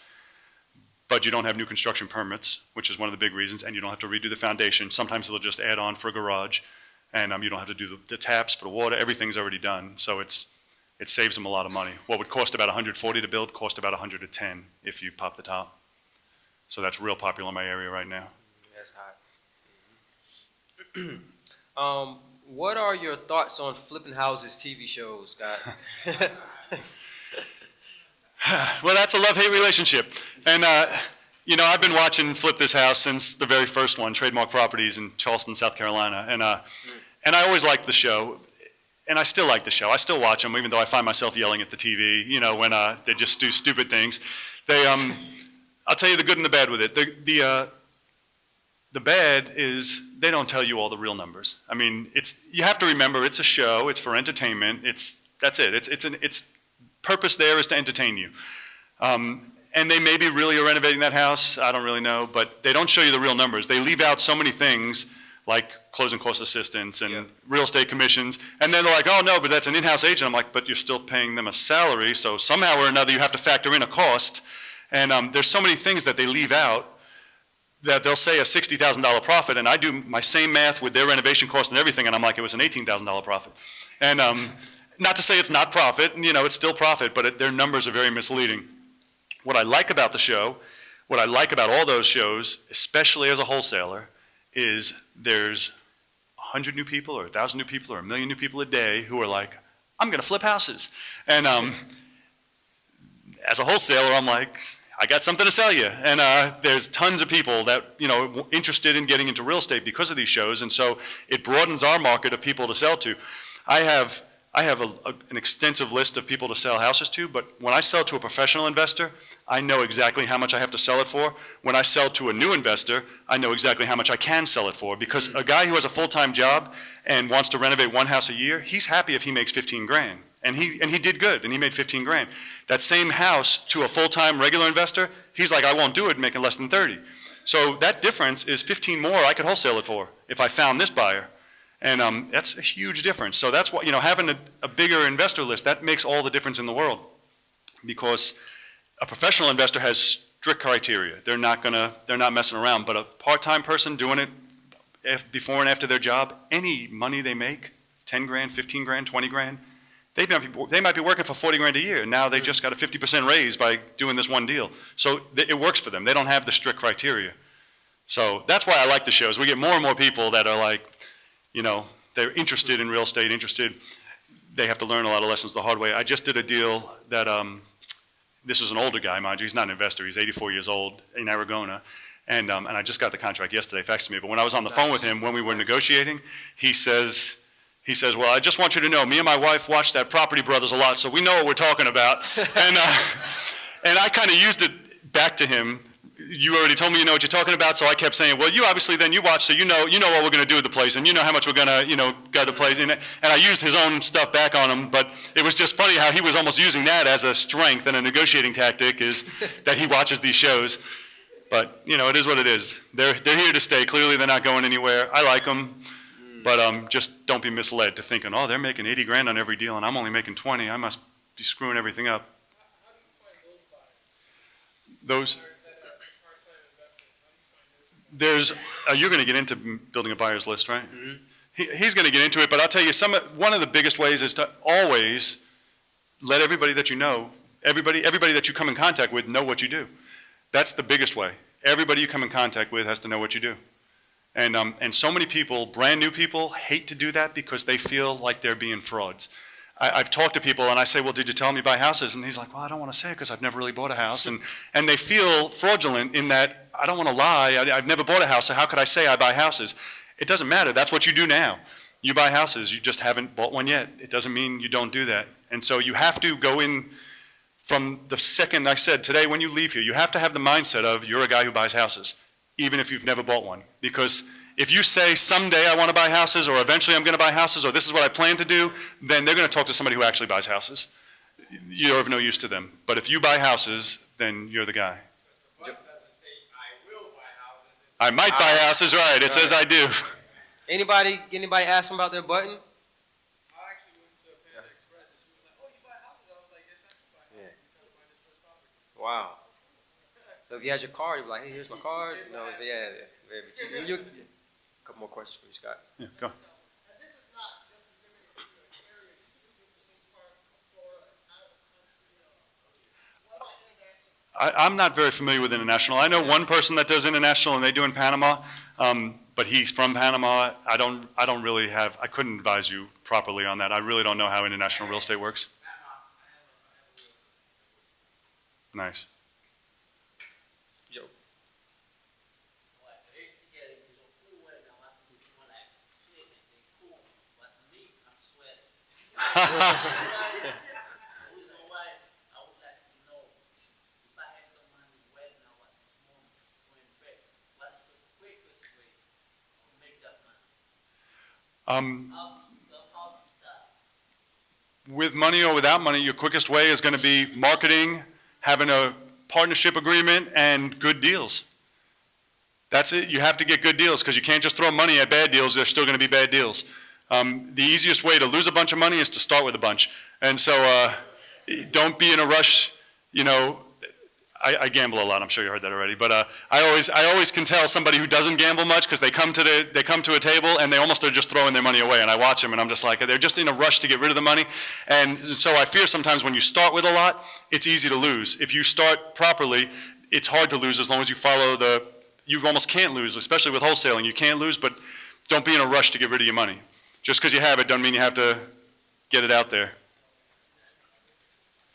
But you don't have new construction permits, which is one of the big reasons, and you don't have to redo the foundation. Sometimes they'll just add on for a garage, and you don't have to do the taps for the water. Everything's already done, so it saves them a lot of money. What would cost about $140 to build cost about $110 if you pop the top. So that's real popular in my area right now. That's hot. What are your thoughts on flipping houses TV shows, Scott? Well, that's a love-hate relationship. And, I've been watching Flip This House since the very first one, Trademark Properties in Charleston, South Carolina. And I always liked the show. And I still like the show. I still watch them, even though I find myself yelling at the TV, when they just do stupid things. I'll tell you the good and the bad with it. The bad is they don't tell you all the real numbers. I mean, you have to remember it's a show. It's for entertainment. That's it. Its purpose there is to entertain you. And they maybe really are renovating that house, I don't really know, but they don't show you the real numbers. They leave out so many things, like closing cost assistance and real estate commissions, and then they're like, oh no, but that's an in-house agent. I'm like, but you're still paying them a salary, so somehow or another you have to factor in a cost. And there's so many things that they leave out that they'll say a $60,000 profit, and I do my same math with their renovation cost and everything, and I'm like, it was an $18,000 profit. And not to say it's not profit, it's still profit, but their numbers are very misleading. What I like about the show, what I like about all those shows, especially as a wholesaler, is there's 100 new people or 1,000 new people or 1,000,000 new people a day who are like, I'm going to flip houses. And as a wholesaler, I'm like, I got something to sell you. And there's tons of people that, interested in getting into real estate because of these shows. And so it broadens our market of people to sell to. I have an extensive list of people to sell houses to, but when I sell to a professional investor, I know exactly how much I have to sell it for. When I sell to a new investor, I know exactly how much I can sell it for, because a guy who has a full-time job and wants to renovate one house a year, he's happy if he makes 15 grand. And he did good, and he made 15 grand. That same house to a full-time regular investor, he's like, I won't do it, making less than 30. So that difference is 15 more I could wholesale it for if I found this buyer. And that's a huge difference. So that's what, having a bigger investor list, that makes all the difference in the world. Because a professional investor has strict criteria. They're not messing around. But a part-time person doing it before and after their job, any money they make, 10 grand, 15 grand, 20 grand, they might be working for 40 grand a year. Now they just got a 50% raise by doing this one deal. So it works for them. They don't have the strict criteria. So that's why I like the shows. We get more and more people that are like, they're interested in real estate, they have to learn a lot of lessons the hard way. I just did a deal that, this is an older guy, mind you, he's not an investor, he's 84 years old in Arizona, and I just got the contract yesterday, faxed to me, but when I was on the phone with him, when we were negotiating, he says, well, I just want you to know, me and my wife watch that Property Brothers a lot, so we know what we're talking about, and I kind of used it back to him. You already told me you know what you're talking about, so I kept saying, well, you obviously then you watch, so you know what we're going to do with the place, and you know how much we're going to, go to place. And I used his own stuff back on him, but it was just funny how he was almost using that as a strength and a negotiating tactic, is that he watches these shows. But, it is what it is. They're here to stay. Clearly they're not going anywhere. I like them, but just don't be misled to thinking, oh, they're making 80 grand on every deal, and I'm only making 20. I must be screwing everything up. How do you find those buyers? Those... you're going to get into building a buyer's list, right? Mm-hmm. He's going to get into it, but I'll tell you, one of the biggest ways is to always let everybody that you know, everybody that you come in contact with, know what you do. That's the biggest way. Everybody you come in contact with has to know what you do. And so many people, brand new people, hate to do that because they feel like they're being frauds. I've talked to people and I say, well, did you tell them you buy houses? And he's like, well, I don't want to say it because I've never really bought a house. And they feel fraudulent in that, I don't want to lie, I've never bought a house, so how could I say I buy houses? It doesn't matter, that's what you do now. You buy houses, you just haven't bought one yet. It doesn't mean you don't do that. And so you have to go in from the second, I said today when you leave here, you have to have the mindset of you're a guy who buys houses, even if you've never bought one. Because if you say someday I want to buy houses, or eventually I'm going to buy houses, or this is what I plan to do, then they're going to talk to somebody who actually buys houses. You're of no use to them. But if you buy houses, then you're the guy. I might buy houses, right? It says I do. Anybody ask them about their button? I actually went to Panda Express and she was like, oh, you buy houses? I was like, yes, I can buy houses. Yeah. I'm trying to buy this first property. Wow. So if you had your card, you'd be like, hey, here's my card. No, yeah. A couple more questions for you, Scott. Yeah, go. And this is not just limited to an area. You do this in any part of Florida, out of the country. What about international? I'm not very familiar with international. I know one person that does international, and they do in Panama, but he's from Panama. I couldn't advise you properly on that. I really don't know how international real estate works. Nice. Joe. With money or without money, your quickest way is going to be marketing, having a partnership agreement, and good deals. That's it. You have to get good deals because you can't just throw money at bad deals. There's still going to be bad deals. The easiest way to lose a bunch of money is to start with a bunch. And so don't be in a rush. You know, I gamble a lot. I'm sure you heard that already. But I always can tell somebody who doesn't gamble much because they come to a table and they almost are just throwing their money away. And I watch them and I'm just like, they're just in a rush to get rid of the money. And so I fear sometimes when you start with a lot, it's easy to lose. If you start properly, it's hard to lose as long as you follow you almost can't lose, especially with wholesaling. You can't lose, but don't be in a rush to get rid of your money. Just because you have it doesn't mean you have to get it out there.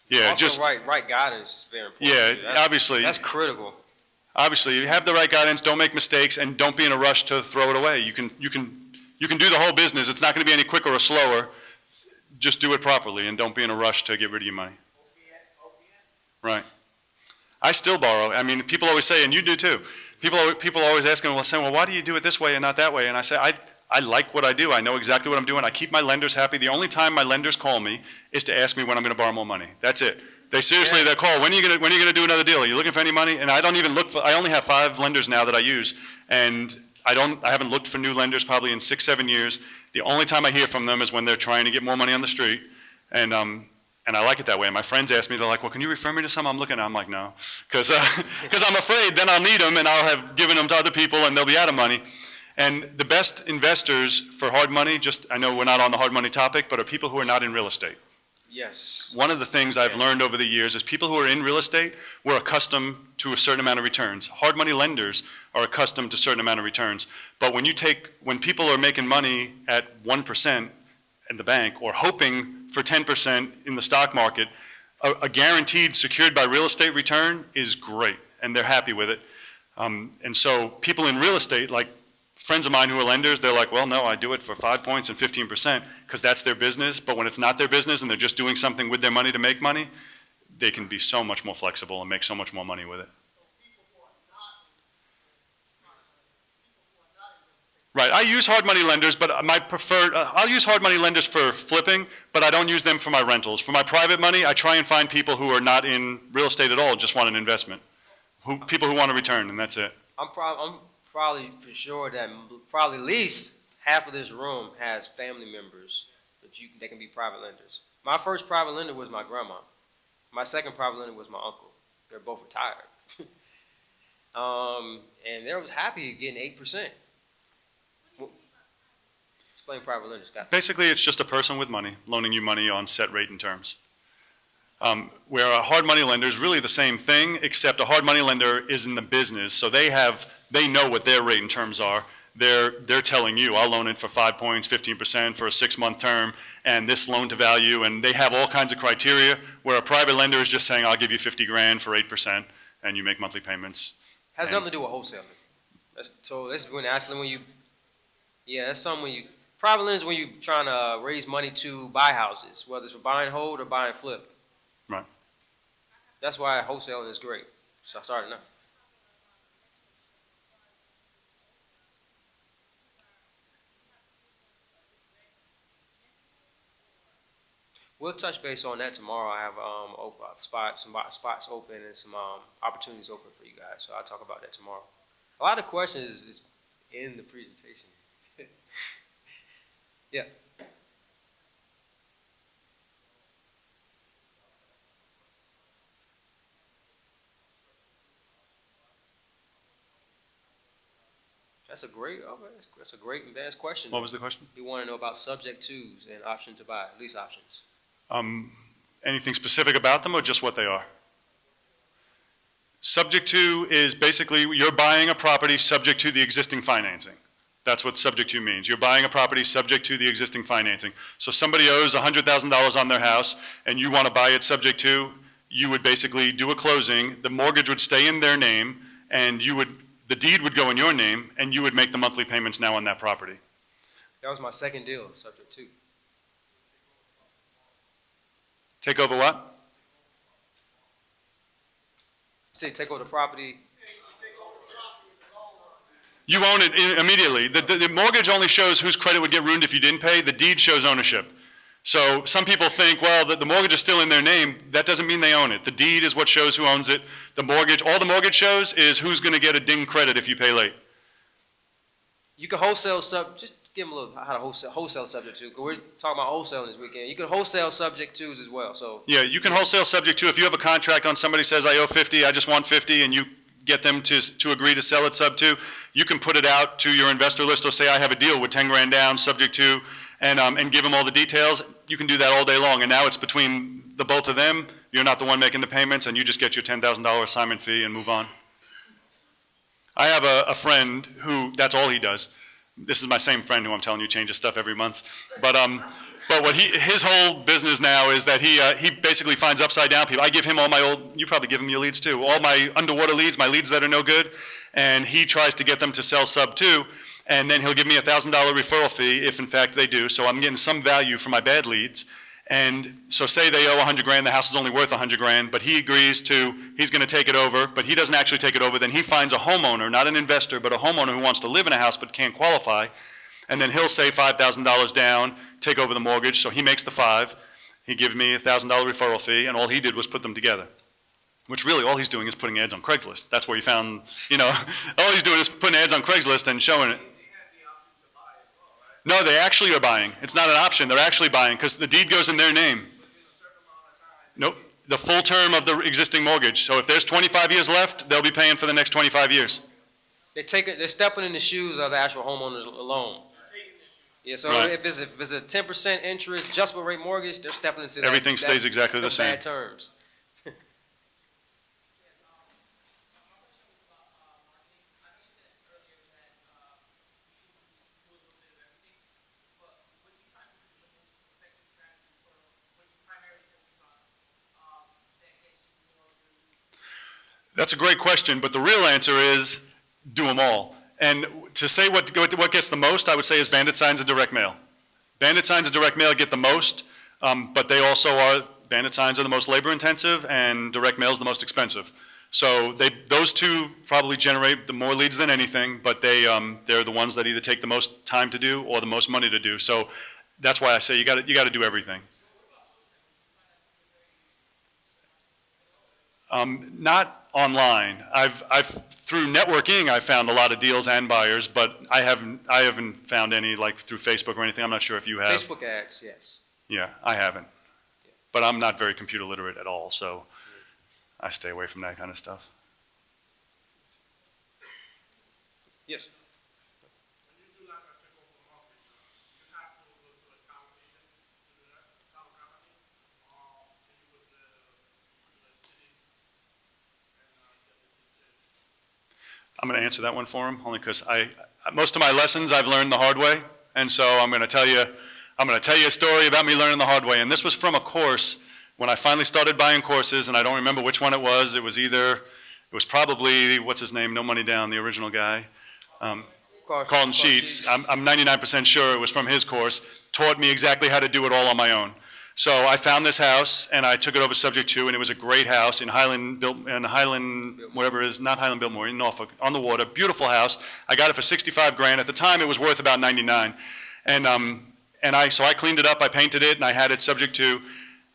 Yeah, Also, just right guidance is very important. yeah, too. That's, obviously. that's critical. Obviously, you have the right guidance. Don't make mistakes, and don't be in a rush to throw it away. You can do the whole business. It's not going to be any quicker or slower. Just do it properly, and don't be in a rush to get rid of your money. Right. I still borrow. I mean, people always say, and you do too. People always ask me, well, why do you do it this way and not that way? And I say, I like what I do. I know exactly what I'm doing. I keep my lenders happy. The only time my lenders call me is to ask me when I'm going to borrow more money. That's it. They seriously, they call, when are you going to do another deal? Are you looking for any money? And I don't even I only have 5 lenders now that I use. And I haven't looked for new lenders probably in 6, 7 years. The only time I hear from them is when they're trying to get more money on the street. And I like it that way. And my friends ask me, they're like, well, can you refer me to some? I'm looking, I'm like, no. Because I'm afraid then I'll need them and I'll have given them to other people and they'll be out of money. And the best investors for hard money, I know we're not on the hard money topic, but are people who are not in real estate. Yes. One of the things I've learned over the years is people who are in real estate, we're accustomed to a certain amount of returns. Hard money lenders are accustomed to a certain amount of returns. But when people are making money at 1% in the bank or hoping for 10% in the stock market, a guaranteed secured by real estate return is great, and they're happy with it. And so people in real estate, like friends of mine who are lenders, they're like, well, no, I do it for 5 points and 15% because that's their business. But when it's not their business and they're just doing something with their money to make money, they can be so much more flexible and make so much more money with it. Right, I use hard money lenders, but I'll use hard money lenders for flipping, but I don't use them for my rentals. For my private money, I try and find people who are not in real estate at all, just want an investment. People who want a return, and that's it. I'm probably for sure that probably at least half of this room has family members that can be private lenders. My first private lender was my grandma. My second private lender was my uncle. They're both retired. And they was happy getting 8%. Explain private lenders. Basically, it's just a person with money loaning you money on set rate and terms. Where a hard money lender is really the same thing, except a hard money lender is in the business, so they know what their rate and terms are. They're telling you, I'll loan it for 5 points, 15% for a 6-month term, and this loan to value, and they have all kinds of criteria. Where a private lender is just saying, I'll give you 50 grand for 8%, and you make monthly payments. Has nothing to do with wholesaling. That's something when you. Private lenders when you're trying to raise money to buy houses, whether it's for buy and hold or buy and flip. Right. That's why wholesaling is great. So I started now. We'll touch base on that tomorrow. I have some spots open and some opportunities open for you guys. So I'll talk about that tomorrow. A lot of questions is in the presentation. Yeah. That's a great advanced question. What was the question? You want to know about subject twos and option to buy, lease options. Anything specific about them or just what they are? Subject to is basically you're buying a property subject to the existing financing. That's what subject to means. You're buying a property subject to the existing financing. So somebody owes $100,000 on their house and you want to buy it subject to, you would basically do a closing, the mortgage would stay in their name, and the deed would go in your name, and you would make the monthly payments now on that property. That was my second deal, subject to. Take over what? Say take over the property. You own it immediately. The mortgage only shows whose credit would get ruined if you didn't pay. The deed shows ownership. So some people think, well, the mortgage is still in their name. That doesn't mean they own it. The deed is what shows who owns it. The mortgage, all the mortgage shows is who's going to get a ding credit if you pay late. You can wholesale just give them a little how to wholesale subject to, because we're talking about wholesaling this weekend. You can wholesale subject twos as well, so. Yeah, you can wholesale subject to, if you have a contract on somebody says, I owe 50, I just want 50, and you get them to agree to sell it sub to, you can put it out to your investor list or say, I have a deal with 10 grand down, subject to, and give them all the details. You can do that all day long, and now it's between the both of them. You're not the one making the payments, and you just get your $10,000 assignment fee and move on. I have a friend who, that's all he does. This is my same friend who I'm telling you changes stuff every month. But what his whole business now is that he basically finds upside down people. I give him all my old, you probably give him your leads too, all my underwater leads, my leads that are no good, and he tries to get them to sell sub to, and then he'll give me a $1,000 referral fee if in fact they do. So I'm getting some value for my bad leads. And so say they owe 100 grand, the house is only worth 100 grand, but he agrees to, he's going to take it over, but he doesn't actually take it over. Then he finds a homeowner, not an investor, but a homeowner who wants to live in a house but can't qualify. And then he'll say $5,000 down, take over the mortgage. So he makes the $5,000. He gives me a $1,000 referral fee, and all he did was put them together. Which really all he's doing is putting ads on Craigslist. That's where you found, all he's doing is putting ads on Craigslist and showing it. No, they actually are buying. It's not an option. They're actually buying because the deed goes in their name. Nope. The full term of the existing mortgage. So if there's 25 years left, they'll be paying for the next 25 years. They're stepping in the shoes of the actual homeowners alone. Yeah, so Right. if it's a 10% interest, adjustable rate mortgage, they're stepping into that. Everything stays exactly the same. Bad terms. That's a great question, but the real answer is do them all. And to say what gets the most, I would say is bandit signs and direct mail. Bandit signs and direct mail get the most, but they also are, bandit signs are the most labor intensive and direct mail is the most expensive. So those two probably generate the more leads than anything, but they're the ones that either take the most time to do or the most money to do. So that's why I say you got to do everything. Not online. I've through networking I've found a lot of deals and buyers, but I haven't found any like through Facebook or anything. I'm not sure if you have. Facebook ads, yes. Yeah, I haven't. But I'm not very computer literate at all, so I stay away from that kind of stuff. Yes. I'm going to answer that one for him, only because most of my lessons I've learned the hard way, and so I'm going to tell you a story about me learning the hard way. And this was from a course when I finally started buying courses, and I don't remember which one it was. It was probably what's his name, No Money Down, the original guy, Carlton Sheets. I'm 99% sure it was from his course. Taught me exactly how to do it all on my own. So I found this house and I took it over subject to, and it was a great house in Highland, whatever it is, not Highland Biltmore, in Norfolk, on the water, beautiful house. I got it for 65 grand. At the time it was worth about 99. So I cleaned it up, I painted it, and I had it subject to.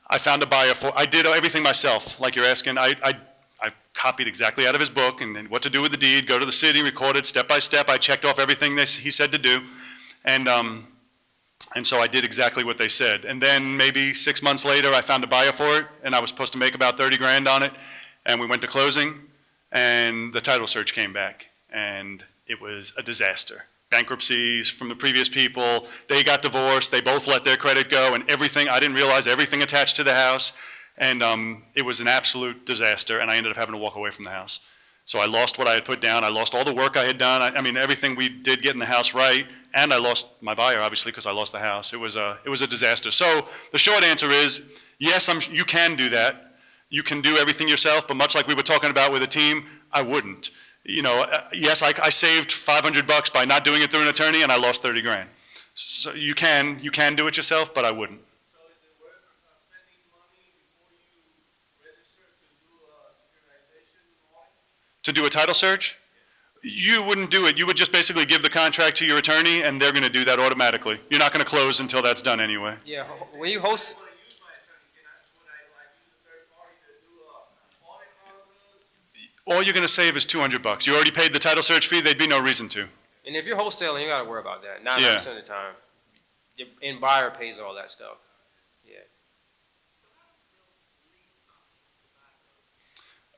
I found a buyer for, I did everything myself, like you're asking. I copied exactly out of his book and what to do with the deed, go to the city, record it step by step. I checked off everything he said to do. And so I did exactly what they said. And then maybe 6 months later, I found a buyer for it, and I was supposed to make about 30 grand on it. And we went to closing, and the title search came back, and it was a disaster. Bankruptcies from the previous people, they got divorced, they both let their credit go, and everything, I didn't realize everything attached to the house. And it was an absolute disaster, and I ended up having to walk away from the house. So I lost what I had put down. I lost all the work I had done. I mean, everything we did get in the house right, and I lost my buyer, obviously, because I lost the house. It was a disaster. So the short answer is, yes, you can do that. You can do everything yourself, but much like we were talking about with a team, I wouldn't. Yes, I saved $500 by not doing it through an attorney, and I lost 30 grand. So you can do it yourself, but I wouldn't. So is it worth spending money before you register to do a securitization audit? To do a title search? You wouldn't do it. You would just basically give the contract to your attorney, and they're going to do that automatically. You're not going to close until that's done anyway. Yeah, when you host, Would I use my attorney? Would I like use a third party to do a audit on the? All you're going to save is $200. You already paid the title search fee. There'd be no reason to. and if you're wholesaling, you gotta worry about that 99% of the time. Your end buyer pays all that stuff.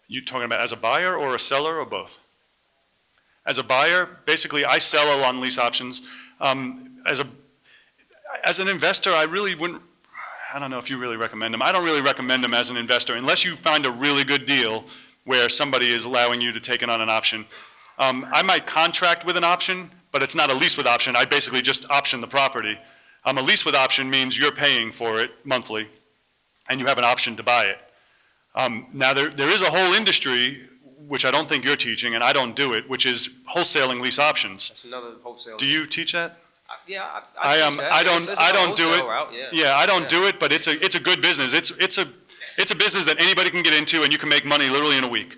You talking about as a buyer or a seller or both? As a buyer, basically, I sell on lease options. As an investor, I really wouldn't. I don't know if you really recommend them. I don't really recommend them as an investor unless you find a really good deal where somebody is allowing you to take it on an option. I might contract with an option, but it's not a lease with option. I basically just option the property. A lease with option means you're paying for it monthly, and you have an option to buy it. Now, there is a whole industry, which I don't think you're teaching, and I don't do it, which is wholesaling lease options. That's another wholesale. Do you teach that? Yeah, I teach that. I It's don't another do wholesale it. route, yeah. Yeah, I don't do it, but it's a good business. It's a business that anybody can get into, and you can make money literally in a week.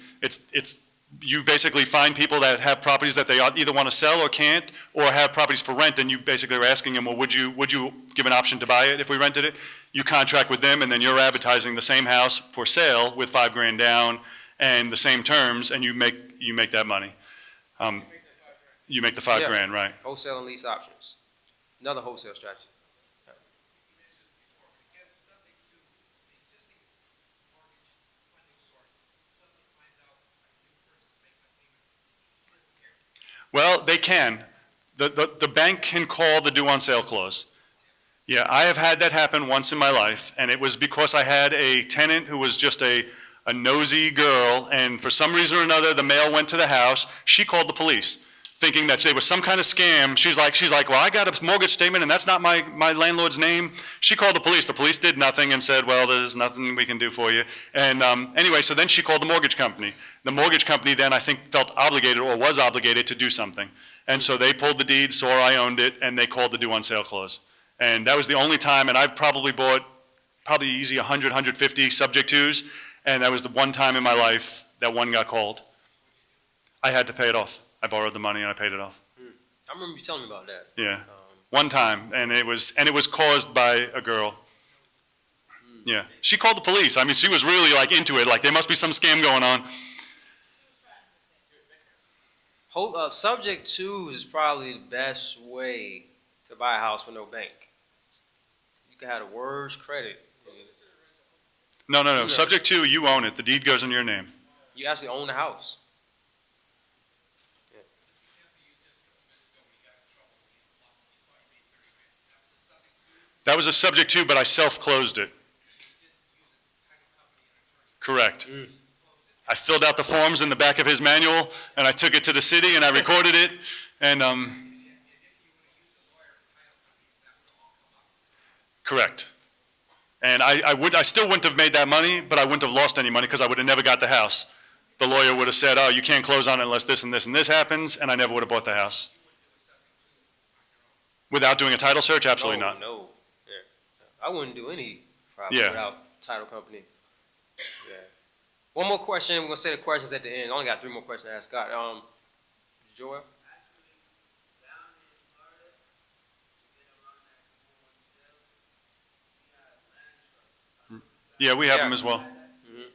You basically find people that have properties that they either want to sell or can't, or have properties for rent, and you basically are asking them, well, would you give an option to buy it if we rented it? You contract with them, and then you're advertising the same house for sale with $5,000 down and the same terms, and you make that money. You make the $5,000, right? Wholesale and lease options. Another wholesale strategy. You mentioned this before, but again, subject to the existing mortgage funding source. Somebody finds out a new person's making a payment, first year. Well, they can. The bank can call the due on sale clause. Yeah, I have had that happen once in my life, and it was because I had a tenant who was just a nosy girl, and for some reason or another, the mail went to the house. She called the police, thinking that there was some kind of scam. She's like, well, I got a mortgage statement, and that's not my landlord's name. She called the police. The police did nothing and said, well, there's nothing we can do for you. And anyway, so then she called the mortgage company. The mortgage company then, I think, felt obligated or was obligated to do something. And so they pulled the deed, saw I owned it, and they called the due on sale clause. And that was the only time, and I've probably bought easy 100, 150 subject twos, and that was the one time in my life that one got called. I had to pay it off. I borrowed the money and I paid it off. I remember you telling me about that. Yeah, one time, and it was caused by a girl. Yeah, she called the police. I mean, she was really like into it. Like there must be some scam going on. Subject twos is probably the best way to buy a house with no bank. You can have the worst credit. No. Subject to, you own it. The deed goes in your name. You actually own the house. That was a subject to, but I self-closed it. Correct. I filled out the forms in the back of his manual, and I took it to the city, and I recorded it, and correct. And I still wouldn't have made that money, but I wouldn't have lost any money because I would have never got the house. The lawyer would have said, oh, you can't close on it unless this and this and this happens, and I never would have bought the house. Without doing a title search? Absolutely not. No. Yeah. I wouldn't do any property Yeah. without title company. Yeah. One more question. We're going to say the questions at the end. I only got 3 more questions to ask Scott. Joel? Yeah, we have Yeah. them as well. Mhm.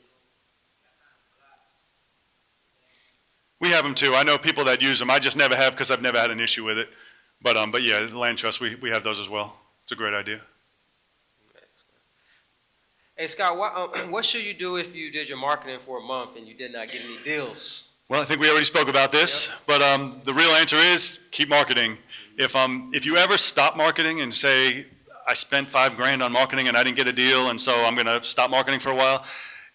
We have them too. I know people that use them. I just never have because I've never had an issue with it. But yeah, the land trust, we have those as well. It's a great idea. Hey, Scott, what should you do if you did your marketing for a month and you did not get any deals? Well, I think we already spoke about this, but the real answer is keep marketing. If you ever stop marketing and say, I spent $5,000 on marketing and I didn't get a deal, and so I'm going to stop marketing for a while,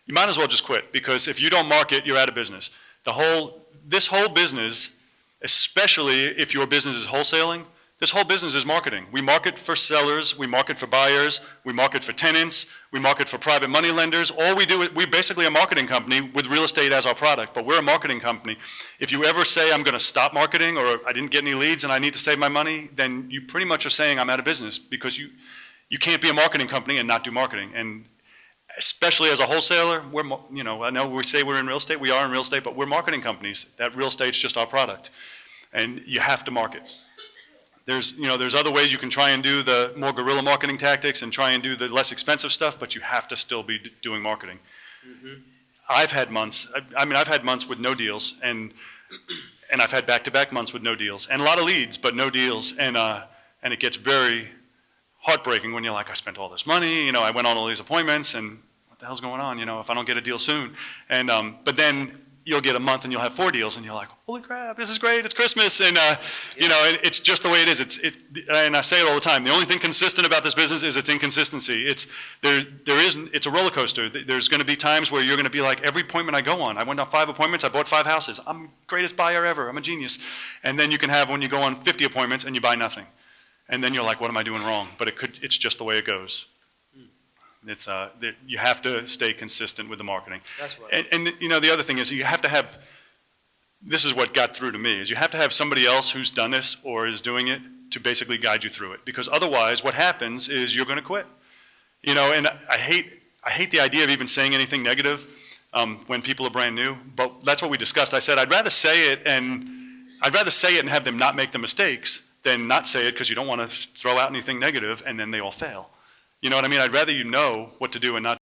you might as well just quit, because if you don't market, you're out of business. This whole business, especially if your business is wholesaling, this whole business is marketing. We market for sellers, we market for buyers, we market for tenants, we market for private money lenders. All we do is, we're basically a marketing company with real estate as our product, but we're a marketing company. If you ever say, I'm going to stop marketing, or I didn't get any leads and I need to save my money, then you pretty much are saying I'm out of business, because you can't be a marketing company and not do marketing. And especially as a wholesaler, I know we say we're in real estate, we are in real estate, but we're marketing companies. That real estate's just our product. And you have to market. There's other ways you can try and do the more guerrilla marketing tactics and try and do the less expensive stuff, but you have to still be doing marketing. I've had months with no deals, and I've had back-to-back months with no deals, and a lot of leads, but no deals, and it gets very heartbreaking when you're like, I spent all this money, I went on all these appointments, and what the hell's going on, if I don't get a deal soon, and but then you'll get a month and you'll have 4 deals, and you're like, holy crap, this is great, it's Christmas, and it's just the way it is. And I say it all the time. The only thing consistent about this business is its inconsistency. It's a roller coaster. There's going to be times where you're going to be like, every appointment I go on, I went on 5 appointments, I bought 5 houses, I'm the greatest buyer ever, I'm a genius. And then you can have when you go on 50 appointments and you buy nothing, and then you're like, what am I doing wrong? But it's just the way it goes. You have to stay consistent with the marketing. That's right. And the other thing is you have to have, this is what got through to me, is you have to have somebody else who's done this or is doing it to basically guide you through it. Because otherwise what happens is you're going to quit. And I hate the idea of even saying anything negative when people are brand new, but that's what we discussed. I said I'd rather say it and have them not make the mistakes than not say it because you don't want to throw out anything negative and then they all fail. You know what I mean? I'd rather you know what to do and not